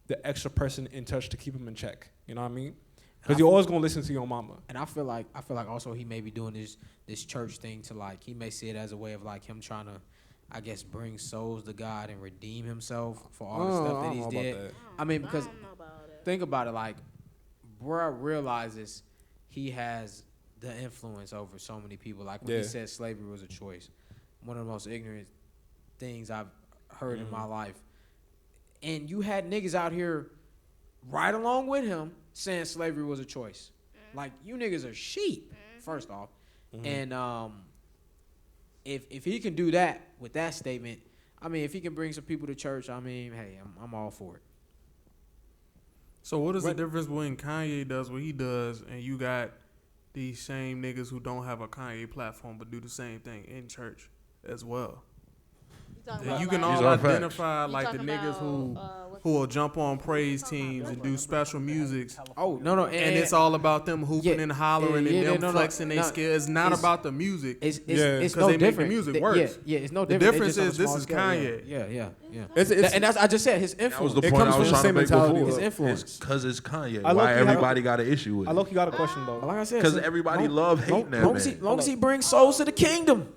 the extra person in touch to keep him in check. You know what I mean? Because you're always gonna listen to your mama. And I feel like also he may be doing this church thing to like he may see it as a way of like him trying to, I guess, bring souls to God and redeem himself for all the stuff that he's did. I mean, because think about it, like, bruh realizes he has the influence over so many people. Like when he said slavery was a choice, one of the most ignorant things I've heard in my life. And you had niggas out here right along with him saying slavery was a choice. Like, you niggas are sheep, first off. And if he can do that with that statement, I mean, if he can bring some people to church, I mean, hey, I'm all for it. So what is the difference when Kanye does what he does and you got these same niggas who don't have a Kanye platform but do the same thing in church as well? You can all identify like the niggas who will jump on praise teams and do special musics. Oh no, and it's all about them hooping and hollering and them flexing their skills. It's not about the music. It's because no they different. make the music worse. Yeah, it's no different. The difference is this is Kanye. Yeah. And that's I just said his influence. That was the point I was trying to make before. His influence. Because it's Kanye. Why everybody got an issue with it? I look, you got a question though. Like I said, because everybody love hating that man. Long as he brings souls to the kingdom.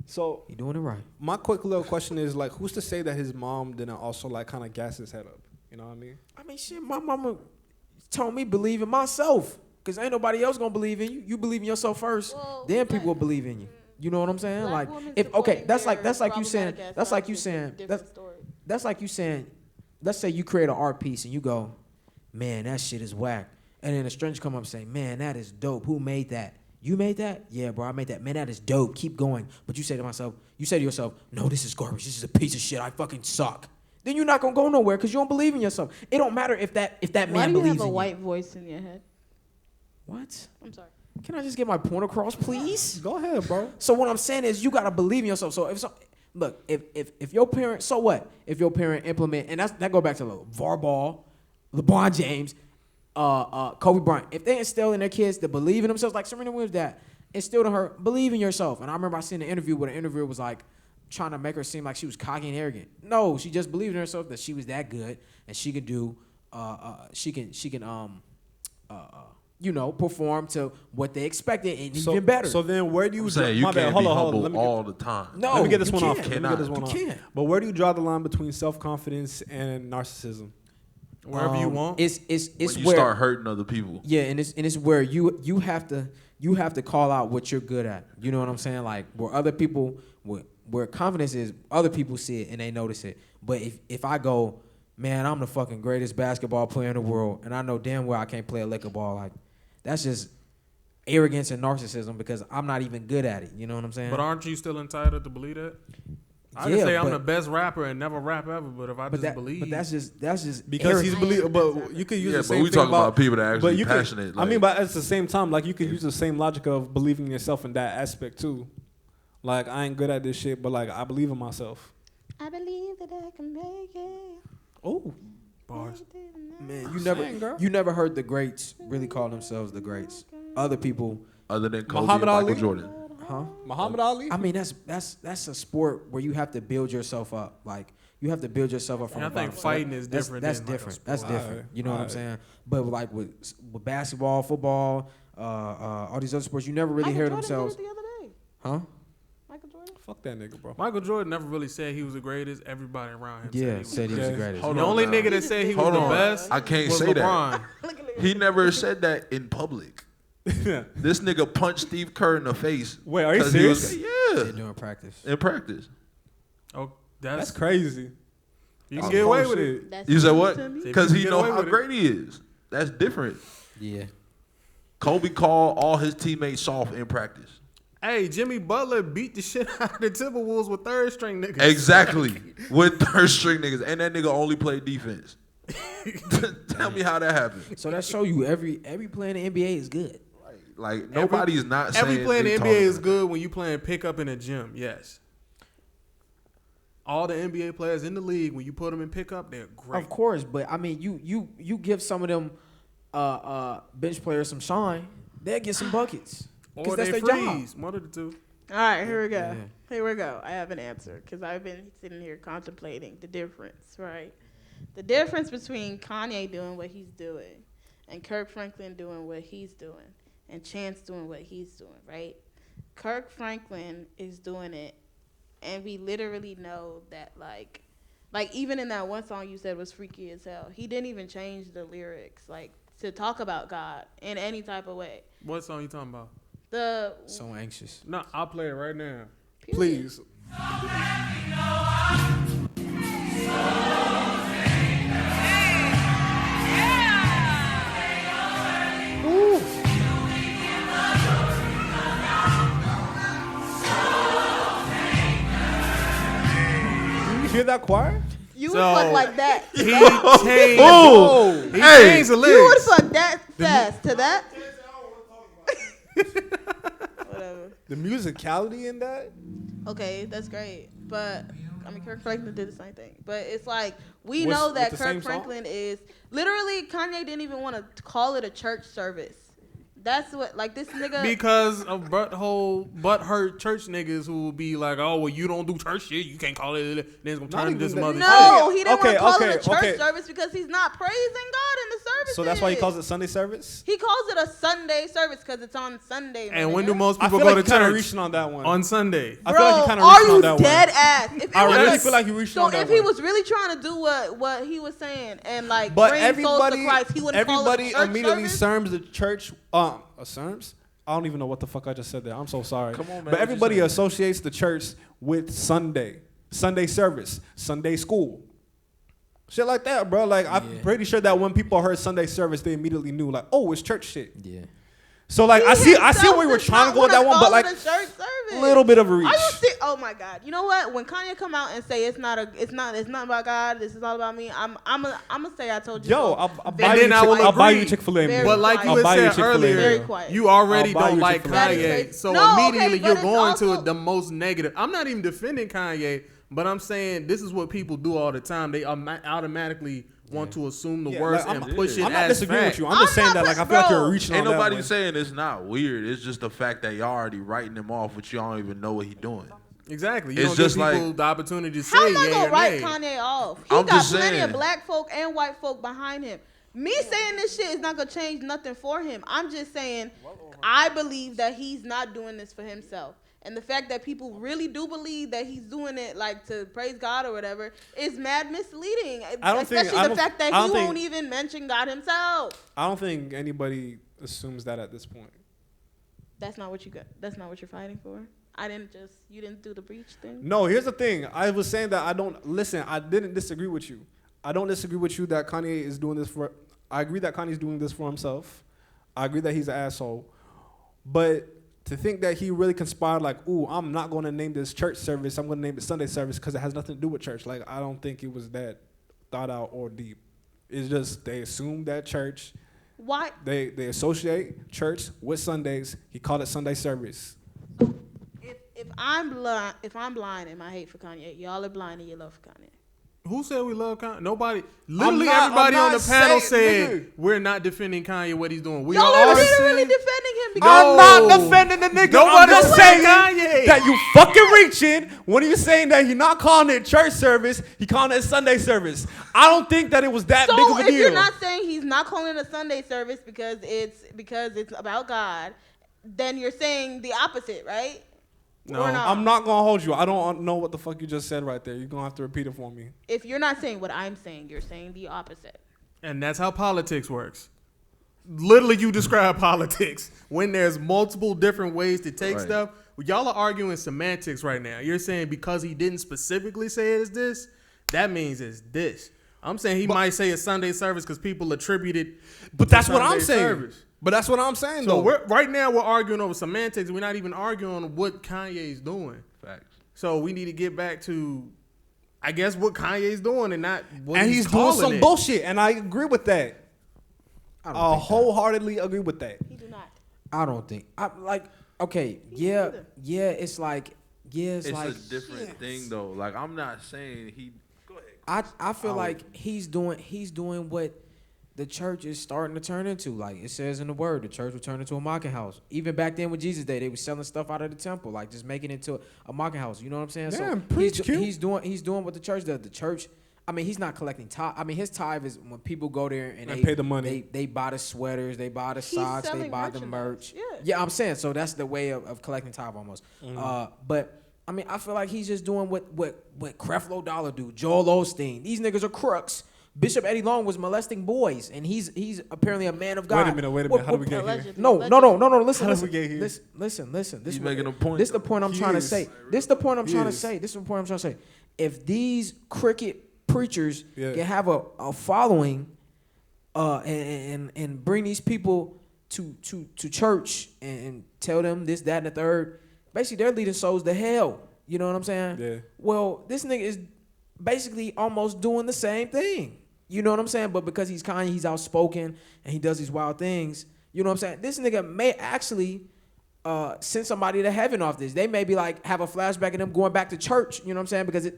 So he doing it right. My quick little question is like, who's to say that his mom didn't also like kind of gas his head up? You know what I mean? I mean, shit. My mama told me believe in myself, cause ain't nobody else gonna believe in you. You believe in yourself first, then people will believe in you. You know what I'm saying? Like, if that's like you saying. Let's say you create an art piece and you go, man, that shit is whack, and then a stranger come up and say, man, that is dope. Who made that? You made that? Yeah, bro, I made that. Man, that is dope. Keep going. But you say to yourself, no, this is garbage. This is a piece of shit. I fucking suck. Then you're not gonna go nowhere because you don't believe in yourself. It don't matter if that man believes in you. Why do you have a white voice in your head? What? I'm sorry. Can I just get my point across, please? Go ahead, bro. So what I'm saying is you gotta believe in yourself. So if your parent, so what? If your parent implement, and that go back to Varball, LeBron James, Kobe Bryant, if they instill in their kids to believe in themselves, like Serena Williams' dad instilled in her, believe in yourself. And I remember I seen an interview where the interviewer was like trying to make her seem like she was cocky and arrogant. No, she just believed in herself that she was that good and she could do, perform to what they expected and even better. So then where do you say you can't be humble all the time? No, let me get this one off. You can't. But where do you draw the line between self-confidence and narcissism? Wherever you want. It's when you where start hurting other people. Yeah, and it's where you have to call out what you're good at. You know what I'm saying? Like where other people where confidence is, other people see it and they notice it. But if I go, man, I'm the fucking greatest basketball player in the world, and I know damn well I can't play a lick of ball, like that's just arrogance and narcissism because I'm not even good at it. You know what I'm saying? But aren't you still entitled to believe that? I can say I'm the best rapper and never rap ever, but if I just believe, but that's just because he's believe. But you could use the same. But we talking about people that are actually but passionate. I mean, but at the same time, like you could use the same logic of believing in yourself in that aspect too. Like I ain't good at this shit, but like I believe in myself. I believe that I can make it. Oh, bars. Man, you never heard the greats really call themselves the greats. Other people, other than Kobe Muhammad and Michael Ali? Jordan. huh? Muhammad Ali. I mean, that's a sport where you have to build yourself up. Like you have to build yourself up from And the I think bottom. fighting is different. That's than like a different. sport. That's different. Alright, You know what I'm saying? But like with basketball, football, all these other sports, you never really hear themselves. Did it the other day. Huh? Michael Jordan. Fuck that nigga, bro. Michael Jordan never really said he was the greatest. Everybody around him Yeah, said he was the greatest. Hold the on only now. nigga that said he was Hold the on. best I can't was say LeBron. that. He never said that in public. This nigga punched Steve Kerr in the face. Wait, are you 'cause he was- serious? They're Yeah, doing practice. in practice. Oh, That's crazy. You can get away with it. That's You said news what? to me. Because he Get know away how with it. great he is. That's different. Yeah. Kobe called all his teammates soft in practice. Hey, Jimmy Butler beat the shit out of the Timberwolves with third string niggas. Exactly. With third string niggas. And that nigga only played defense. Tell me how that happened. So that show you every player in the NBA is good. Like, nobody's not saying Every player in they the NBA talking is about good when you playing pickup in a gym. Yes. All the NBA players in the league, when you put them in pickup, they're great. Of course, but I mean, you give some of them bench players some shine, they'll get some buckets. Or Because that's they their job. freeze. One of the two. All right, here we go. Yeah. Here we go. I have an answer because I've been sitting here contemplating the difference, right? The difference between Kanye doing what he's doing and Kirk Franklin doing what he's doing and Chance doing what he's doing, right? Kirk Franklin is doing it, and we literally know that, like even in that one song you said was freaky as hell, he didn't even change the lyrics, like, to talk about God in any type of way. What song you talking about? The So anxious. No, I'll play it right now. Please. You hear that choir? you would fuck like that. He changed. Oh, He hey. changed the You lyrics. would fuck that fast to that. Whatever. The musicality in that? Okay, that's great. But I mean, Kirk Franklin did the same thing. But it's like we With- know that with the same Kirk song? Franklin is literally Kanye didn't even want to call it a church service. That's what, like, this nigga. Because of butthurt church niggas who will be like, oh, well, you don't do church shit. You can't call it. Then it's going to Not turn into even some that. other No, shit. he didn't Okay, want to call okay, it a church okay. service because he's not praising God in the service. So that's why he calls it Sunday service? He calls it a Sunday service because it's on Sunday. And my when nigga. do most I people feel go like to you kind of church? reaching on that one. On Sunday. I Bro, feel like you kind of are reaching on you that one. dead ass? If it I really was- feel like you reached so on that if he one. was really trying to do what he was saying and like But bring souls to everybody, Christ, he wouldn't call it a everybody church immediately service. serves the church. Serms? I don't even know what the fuck I just said there. I'm so sorry. Come on, man. But What you everybody saying? associates the church with Sunday service, Sunday school. Shit like that, bro. Like, I'm Yeah. pretty sure that when people heard Sunday service, they immediately knew, like, oh, it's church shit. Yeah. So, like, I see where we were Does trying not to go with that wanna one, but, call like, it a church service. little bit of a reach. Are you serious? Oh my God! You know what? When Kanye come out and say it's not about God, this is all about me. I'm gonna say I told you. Yo, so. I'll Very buy you then I will I'll buy you agree. Chick-fil-A Very meal. But like you I'll had buy you said Chick-fil-A earlier, Very quiet. you already I'll buy don't you like Chick-fil-A. That is Kanye. crazy. So No, okay, immediately but you're it's going to also- the most negative. I'm not even defending Kanye, but I'm saying this is what people do all the time. They automatically want to assume the Yeah, worst like, and push it I'm not as disagreeing fact. with you. I'm just saying not that, like, I put- feel like bro. you're reaching Ain't on that nobody one. saying it's not weird. It's just the fact that y'all already writing him off, but you don't even know what he doing. Exactly. You It's don't give just people like- the opportunity to say How am I yay gonna or write nay. Kanye off? He I'm got just plenty saying. of black folk and white folk behind him. Me saying this shit is not gonna change nothing for him. I'm just saying I believe that he's not doing this for himself. And the fact that people really do believe that he's doing it like to praise God or whatever is mad misleading. Especially the fact that he won't even mention God himself. I don't think anybody assumes that at this point. That's not what you got. That's not what you're fighting for. You didn't do the breach thing. No, here's the thing. I was saying that I didn't disagree with you. I don't disagree with you that Kanye is doing this for, I agree that Kanye's doing this for himself. I agree that he's an asshole. But to think that he really conspired, like, ooh, I'm not going to name this church service, I'm going to name it Sunday service because it has nothing to do with church. Like, I don't think it was that thought out or deep. It's just they assumed that church. Why? They associate church with Sundays. He called it Sunday service. If I'm blind in my hate for Kanye, y'all are blind in your love for Kanye. Who said we love Kanye? Nobody. Literally I'm everybody on not the panel saying- said nigga. we're not defending Kanye what he's doing. We Y'all are are literally saying- defending him because I'm not defending the nigga. Nobody I'm just said saying Kanye. that you fucking reaching when you're saying that he's not calling it church service, he calling it Sunday service. I don't think that it was that big So of a if deal. you're not saying he's not calling it a Sunday service because it's about God, then you're saying the opposite, right? No. Or not? I'm not gonna hold you. I don't know what the fuck you just said right there. You're gonna have to repeat it for me. If you're not saying what I'm saying, you're saying the opposite. And that's how politics works. Literally, you describe politics when there's multiple different ways to take Right. stuff. Y'all are arguing semantics right now. You're saying because he didn't specifically say it as this, that means it's this. I'm saying he might say a Sunday service because people attribute it. But to that's what I'm Sunday saying. service. But that's what I'm saying So though. right now we're arguing over semantics. We're not even arguing on what Kanye's doing. Facts. So we need to get back to, I guess, what Kanye's doing and not what And he's he's doing calling some it. bullshit, and I agree with that. I I don't think wholeheartedly agree with that. He do not. I don't think. Okay, yeah, it's like, It's like a different thing though. Like I'm not saying he. Go ahead. I feel like he's doing what the church is starting to turn into, like it says in the word, the church will turn into a mocking house. Even back then with Jesus' day, they were selling stuff out of the temple, like just making it into a mocking house. You know what I'm saying? Damn, so preach, he's doing what the church does. The church, I mean, he's not collecting tithe. I mean, his tithe is when people go there and they pay the money. They buy the sweaters, they buy the socks, they selling buy the merchandise. merch. Yeah, I'm saying, so that's the way of collecting tithe almost. But I mean, I feel like he's just doing what Creflo Dollar do, Joel Osteen. These niggas are crooks. Bishop Eddie Long was molesting boys, and he's apparently a man of God. Wait a minute. How do we get here? No. Listen. How did we get here? Listen. He's making a point. This is the point I'm trying to say. This is the point I'm trying to say. If these cricket preachers can have a following, and bring these people to church and tell them this, that, and the third, basically they're leading souls to hell. You know what I'm saying? Yeah. Well, this nigga is basically almost doing the same thing. You know what I'm saying? But because he's Kanye, he's outspoken, and he does these wild things. You know what I'm saying? This nigga may actually send somebody to heaven off this. They may be like, have a flashback of them going back to church. You know what I'm saying? Because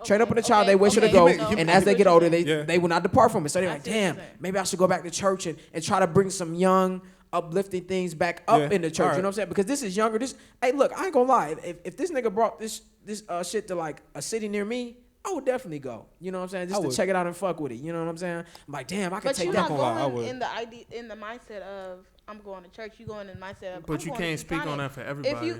train up in a child, they wish it to go. And as they get older, they will not depart from it. So they're like, damn, maybe I should go back to church and try to bring some young, uplifting things back up in the church. Right. You know what I'm saying? Because this is younger. Hey, look, I ain't gonna lie. If this nigga brought this shit to like a city near me, I would definitely go. You know what I'm saying? Just to check it out and fuck with it. You know what I'm saying? I'm like, damn, I could take that. But you're not going in the mindset of I'm going to church. You going in the mindset of. But you can't speak on that for everybody.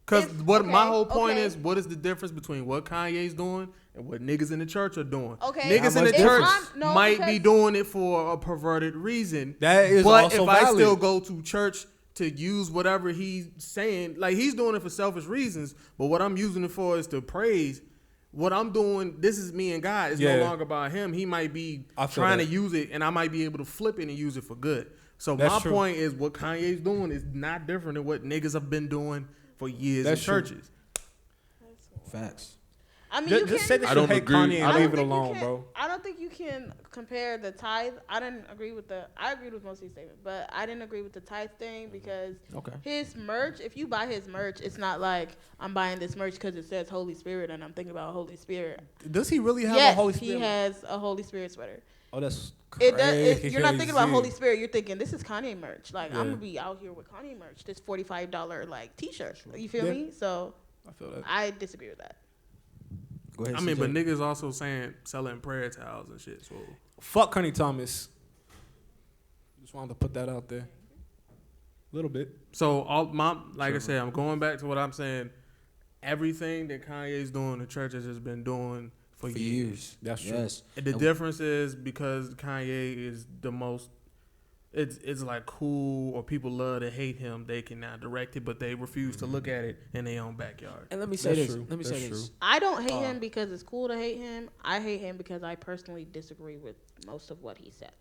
Because my whole point is, what is the difference between what Kanye's doing and what niggas in the church are doing? Okay. Niggas in the church might be doing it for a perverted reason. That is but also if valid. I still go to church to use whatever he's saying, like he's doing it for selfish reasons, but what I'm using it for is to praise. What I'm doing, this is me and God. It's no longer about him. He might be trying to use it, and I might be able to flip it and use it for good. So my point is, what Kanye's doing is not different than what niggas have been doing for years in churches. Facts. I mean, just say that you hate Kanye and leave it alone, bro. I don't think you can compare the tithe. I agreed with most of these statements, but I didn't agree with the tithe thing because his merch, if you buy his merch, it's not like I'm buying this merch because it says Holy Spirit and I'm thinking about Holy Spirit. Does he really have a Holy Spirit? Yes, he has a Holy Spirit sweater. Oh, that's crazy. You're not thinking about Holy Spirit. You're thinking this is Kanye merch. Like I'm gonna be out here with Kanye merch. This $45 like T-shirt. You feel me? So I feel that. I disagree with that. Go ahead, I mean, but niggas also selling prayer towels and shit. So fuck Kanye Thomas. Just wanted to put that out there. A little bit. So I said, I'm going back to what I'm saying. Everything that Kanye's doing, the church has just been doing for years. That's true. Yes. And the difference is because Kanye is the most. It's like cool, or people love to hate him. They can now direct it, but they refuse to look at it in their own backyard. And let me say this. I don't hate him because it's cool to hate him. I hate him because I personally disagree with most of what he says.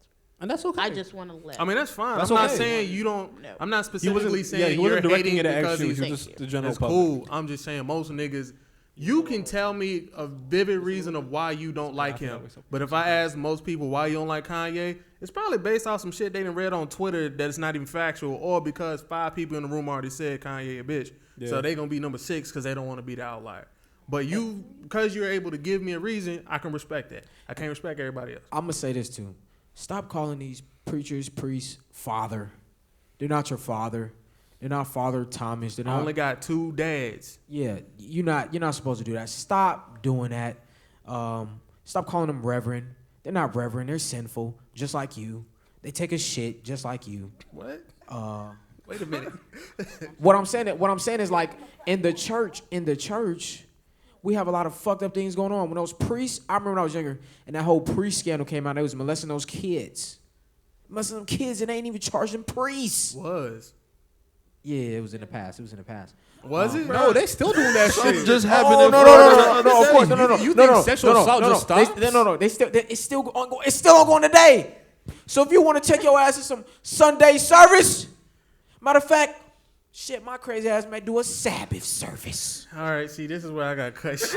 And that's okay. I just want to let. I mean, that's fine. That's I'm not okay. saying you don't. No. I'm not specifically saying he wasn't you're directing hating it at because you. he's He was just the general it's public. cool. I'm just saying most niggas. You can tell me a vivid reason of why you don't like him. But if I ask most people why you don't like Kanye, it's probably based off some shit they done read on Twitter that is not even factual, or because 5 people in the room already said Kanye a bitch. Yeah. So they going to be number 6 because they don't want to be the outlier. But you, because you're able to give me a reason, I can respect that. I can't respect everybody else. I'm going to say this too. Stop calling these preachers, priests, father. They're not your father. They're not Father Thomas. They're not. I only got 2 dads. Yeah, you're not supposed to do that. Stop doing that. Stop calling them reverend. They're not reverend. They're sinful, just like you. They take a shit just like you. What? Wait a minute. What I'm saying is like in the church, we have a lot of fucked up things going on. When those priests, I remember when I was younger, and that whole priest scandal came out, they was molesting those kids. Molesting them kids, and they ain't even charging priests. Yeah, it was in the past. Was it? No, they still doing that shit. Just happened. No, of course, no. You think sexual assault just stopped? It's still ongoing today. So if you want to take your ass to some Sunday service, matter of fact, shit, my crazy ass may do a Sabbath service. All right, see, this is where I got cut shit.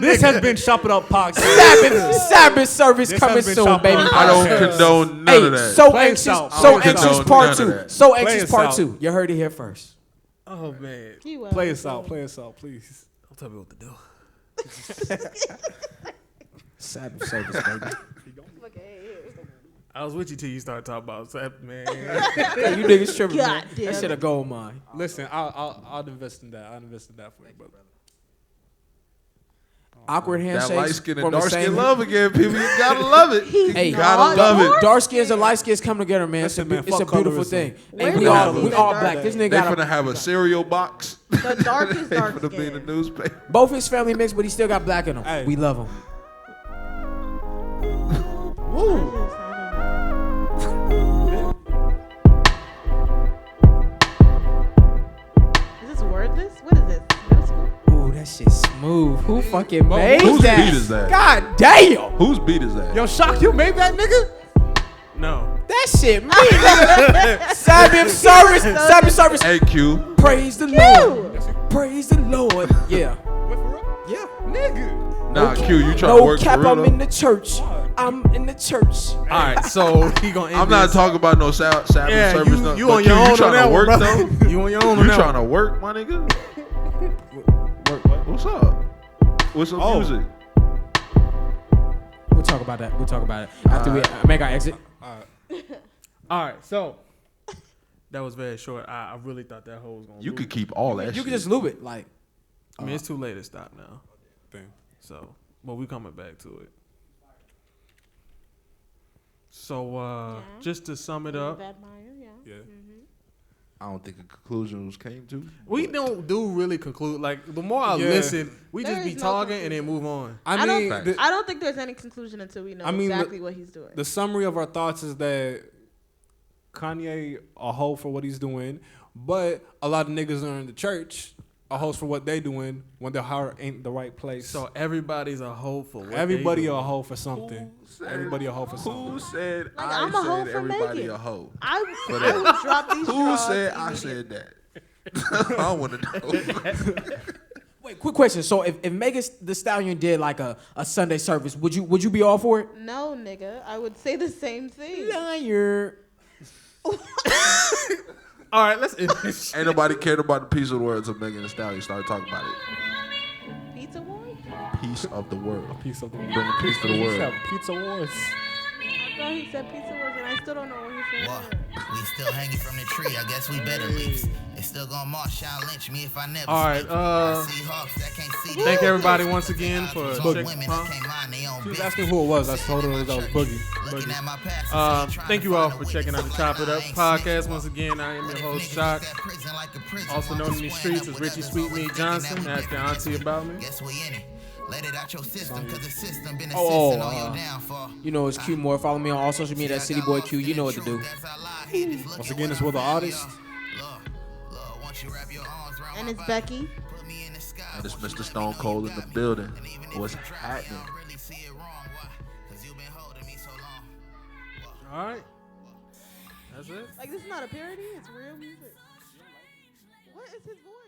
This has been Chop It Up podcast. Sabbath service coming soon, baby. I don't condone none of that. So anxious part 2. So anxious part 2. You heard it here first. Oh, man. Play us out, please. Don't tell me what to do. Sabbath service, baby. I was with you till you started talking about Seth, man. Hey, you niggas tripping, man. God damn That shit a gold mine. Listen, I'll invest in that. I'll invest in that for you, brother. Awkward That handshakes. light skin and from the dark skin same- love again, people. You gotta love it. Hey, You gotta love it. dark skins and light skins come together, man. Listen, man, It's a fuck beautiful colorism. thing. Where Hey, we do all you see we the all dark black. This skin? nigga They got finna have a cereal box. The darkest They dark finna be in the skin. newspaper. both his family mixed, but he still got black in him. Hey. We love him. Is this wordless? What is this? Middle school? Ooh, that shit smooth. Who fucking made whose that? beat is that? God damn. Whose beat is that? Yo, Shock, you made that, nigga? No. That shit me, nigga. Sabbath service. Sabbath service. Hey, Q. Praise the Lord. Praise the Lord. Yeah. Yeah. Nigga. Nah, Q, you trying to No work cap, for real, I'm though? in the church. I'm in the church. All right, so he gonna. I'm not talking about no Sabbath Yeah, service. you, no, you but on Q, your own you on trying that to one, work, brother. though? You on your own You on that trying one. to work, my nigga? What's up? What's up, music? We'll talk about that. We'll talk about it after we make our exit. All right, so that was very short. I really thought that whole was gonna. You lose. could keep all that You shit. can just lube it, like. I mean, it's too late to stop now. Damn. So, but we coming back to it. So, just to sum it up, Bad Meyer, yeah. Yeah. I don't think a conclusion was came to. we don't do really conclude. Like, the more I Yeah. listen, we There just be is no talking and then conclusion. move on. I mean, I don't think there's any conclusion until we know exactly what he's doing. the summary of our thoughts is that Kanye a hoe for what he's doing, but a lot of niggas are in the church a hoes for what they doing when their heart ain't the right place. So everybody's a hoe for what everybody they a doing. hoe for something. Everybody a hoe for something. Who said Like, I I'm a hoe said for everybody Megan. a hoe? I For that. would drop these Who draws said I immediately. said that? I want to know. Wait, quick question. So if Megan Thee Stallion did like a Sunday service, would you be all for it? No, nigga. I would say the same thing. Liar. All right, let's end this. Ain't nobody cared about the piece of the world until Megan Thee Stallion started talking about it. Pizza Wars? Piece of the world. Piece of the Bring a piece to the world. Pizza Wars. I thought he said Pizza Wars, and I still don't know what he said. What? We still hanging from the tree. I guess we better leave. They still gonna march out lynch me if I never. All right, speak. I see hawks that can't see. thank everybody once again for Boogie. checking. She was asking who it was. I told her that was Boogie. Thank you all for checking out the Chop It Up podcast. Once again, I am your host, Shock. Also known in these streets as Richie Sweetmeat Johnson. Ask your auntie about me. Guess we in it. Let it out your system, cause the system been Oh, assisting on your downfall. You know it's Q More. Follow me on all social media. That's City Boy Q. You know what to do. Once again, it's with the artist. And it's Becky. And it's Mr. Stone Cold in the building. What's happening? All right. That's it. Like, this is not a parody. It's real music. What is his voice?